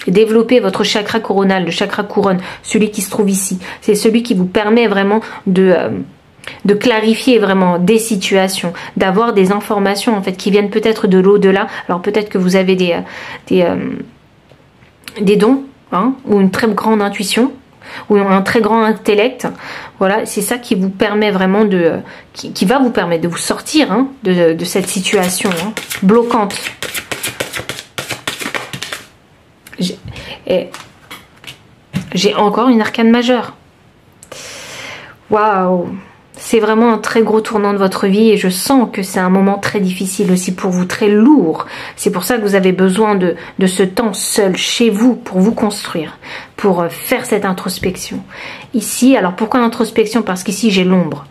Speaker 1: développer votre chakra coronal, le chakra couronne, celui qui se trouve ici. C'est celui qui vous permet vraiment de clarifier vraiment des situations, d'avoir des informations en fait qui viennent peut-être de l'au-delà. Alors peut-être que vous avez des dons, hein, ou une très grande intuition, ou un très grand intellect. Voilà, c'est ça qui vous permet vraiment qui va vous permettre de vous sortir, hein, de cette situation, hein, bloquante. J'ai encore une arcane majeure. Waouh! C'est vraiment un très gros tournant de votre vie et je sens que c'est un moment très difficile aussi pour vous, très lourd. C'est pour ça que vous avez besoin de ce temps seul chez vous pour vous construire, pour faire cette introspection. Ici, alors pourquoi introspection? Parce qu'ici j'ai l'ombre.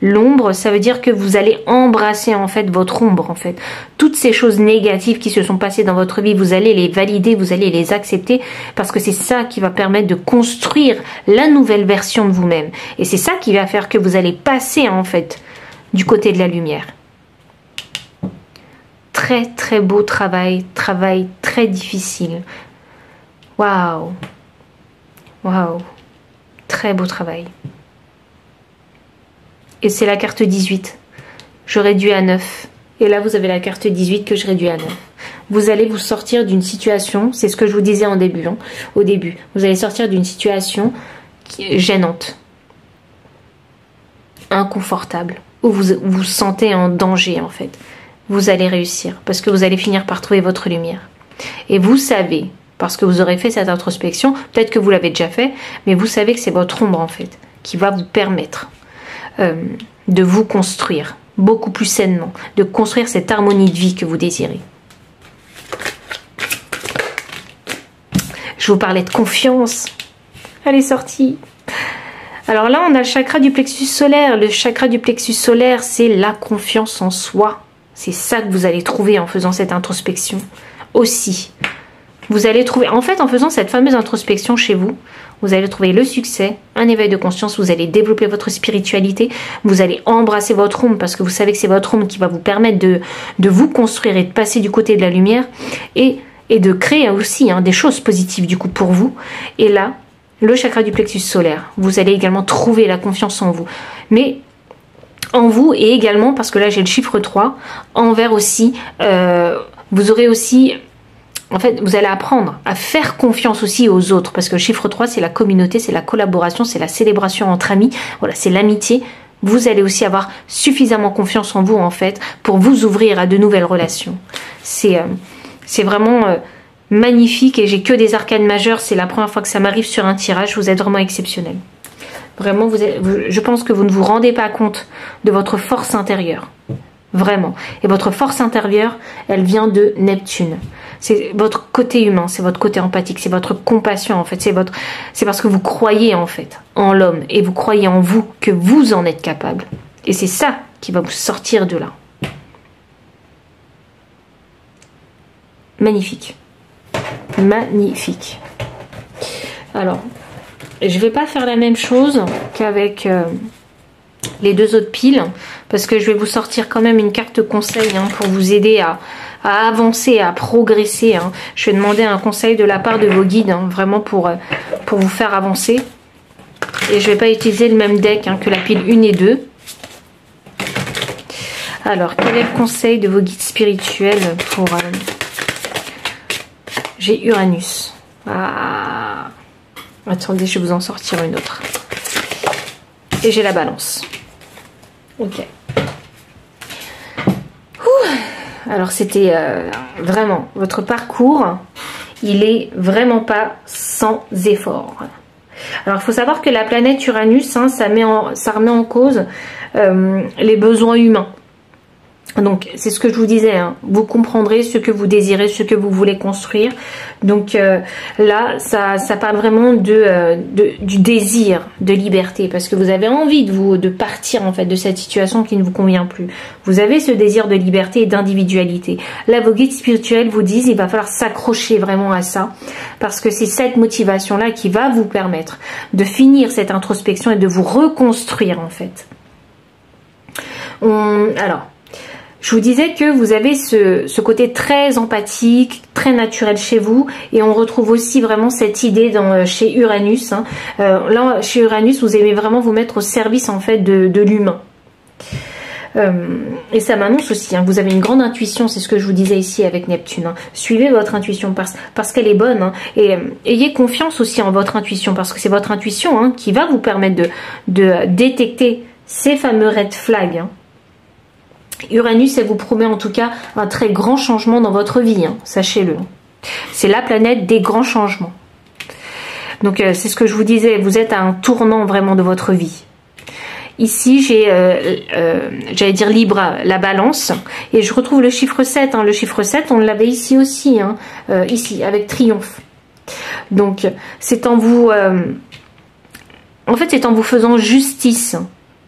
Speaker 1: L'ombre, ça veut dire que vous allez embrasser en fait votre ombre en fait. Toutes ces choses négatives qui se sont passées dans votre vie, vous allez les valider, vous allez les accepter parce que c'est ça qui va permettre de construire la nouvelle version de vous-même. Et c'est ça qui va faire que vous allez passer en fait du côté de la lumière. Très très beau travail très difficile. Waouh! Waouh! Très beau travail. Et c'est la carte 18. Je réduis à 9. Et là, vous avez la carte 18 que je réduis à 9. Vous allez vous sortir d'une situation, c'est ce que je vous disais en début, hein, au début. Vous allez sortir d'une situation gênante, inconfortable, où vous vous sentez en danger en fait. Vous allez réussir parce que vous allez finir par trouver votre lumière. Et vous savez, parce que vous aurez fait cette introspection, peut-être que vous l'avez déjà fait, mais vous savez que c'est votre ombre en fait qui va vous permettre de vous construire beaucoup plus sainement, de construire cette harmonie de vie que vous désirez. Je vous parlais de confiance. Elle est sortie. Alors là, on a le chakra du plexus solaire. Le chakra du plexus solaire, c'est la confiance en soi. C'est ça que vous allez trouver en faisant cette introspection aussi. Vous allez trouver, en fait, en faisant cette fameuse introspection chez vous, vous allez trouver le succès, un éveil de conscience, vous allez développer votre spiritualité, vous allez embrasser votre ombre parce que vous savez que c'est votre ombre qui va vous permettre de vous construire et de passer du côté de la lumière et de créer aussi des choses positives du coup pour vous. Et là, le chakra du plexus solaire, vous allez également trouver la confiance en vous. Mais en vous et également, parce que là j'ai le chiffre 3, envers aussi, vous aurez aussi... En fait, vous allez apprendre à faire confiance aussi aux autres parce que le chiffre 3, c'est la communauté, c'est la collaboration, c'est la célébration entre amis, voilà, c'est l'amitié. Vous allez aussi avoir suffisamment confiance en vous, en fait, pour vous ouvrir à de nouvelles relations. C'est vraiment magnifique et j'ai que des arcanes majeures. C'est la première fois que ça m'arrive sur un tirage. Vous êtes vraiment exceptionnel. Vraiment, je pense que vous ne vous rendez pas compte de votre force intérieure. Vraiment. Et votre force intérieure, elle vient de Neptune. C'est votre côté humain, c'est votre côté empathique, c'est votre compassion en fait. C'est parce que vous croyez en fait en l'homme et vous croyez en vous que vous en êtes capable. Et c'est ça qui va vous sortir de là. Magnifique. Magnifique. Alors, je ne vais pas faire la même chose qu'avec... les deux autres piles parce que je vais vous sortir quand même une carte conseil pour vous aider à avancer, à progresser. Je vais demander un conseil de la part de vos guides vraiment pour vous faire avancer. Et je ne vais pas utiliser le même deck que la pile 1 et 2. Alors, quel est le conseil de vos guides spirituels pour... J'ai Uranus. Ah. Attendez, je vais vous en sortir une autre. Et j'ai la Balance. Ok. Alors, c'était vraiment... Votre parcours, il est vraiment pas sans effort. Alors, il faut savoir que la planète Uranus, ça remet en cause les besoins humains. Donc, c'est ce que je vous disais, vous comprendrez ce que vous désirez, ce que vous voulez construire. Donc là, ça parle vraiment du désir de liberté, parce que vous avez envie de partir en fait de cette situation qui ne vous convient plus. Vous avez ce désir de liberté et d'individualité. Là, vos guides spirituels vous disent il va falloir s'accrocher vraiment à ça, parce que c'est cette motivation-là qui va vous permettre de finir cette introspection et de vous reconstruire en fait. Alors, je vous disais que vous avez ce côté très empathique, très naturel chez vous, et on retrouve aussi vraiment cette idée chez Uranus. Là, chez Uranus, vous aimez vraiment vous mettre au service en fait de l'humain. Et ça m'annonce aussi, vous avez une grande intuition, c'est ce que je vous disais ici avec Neptune. Suivez votre intuition parce qu'elle est bonne, et ayez confiance aussi en votre intuition, parce que c'est votre intuition qui va vous permettre de détecter ces fameux red flags. Uranus, elle vous promet en tout cas un très grand changement dans votre vie, sachez-le. C'est la planète des grands changements. Donc c'est ce que je vous disais, vous êtes à un tournant vraiment de votre vie. Ici, j'ai, j'allais dire Libra, la Balance, et je retrouve le chiffre 7. Le chiffre 7, on l'avait ici aussi, ici, avec Triomphe. Donc, c'est en vous... en fait, c'est en vous faisant justice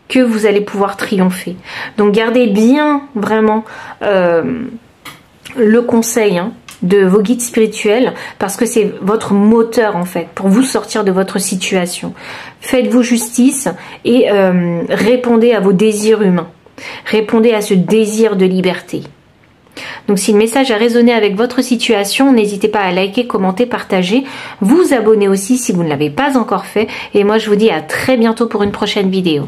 Speaker 1: que vous allez pouvoir triompher. Donc gardez bien vraiment le conseil de vos guides spirituels, parce que c'est votre moteur en fait pour vous sortir de votre situation. Faites-vous justice et répondez à vos désirs humains. Répondez à ce désir de liberté. Donc si le message a résonné avec votre situation, n'hésitez pas à liker, commenter, partager, vous abonner aussi si vous ne l'avez pas encore fait. Et moi je vous dis à très bientôt pour une prochaine vidéo.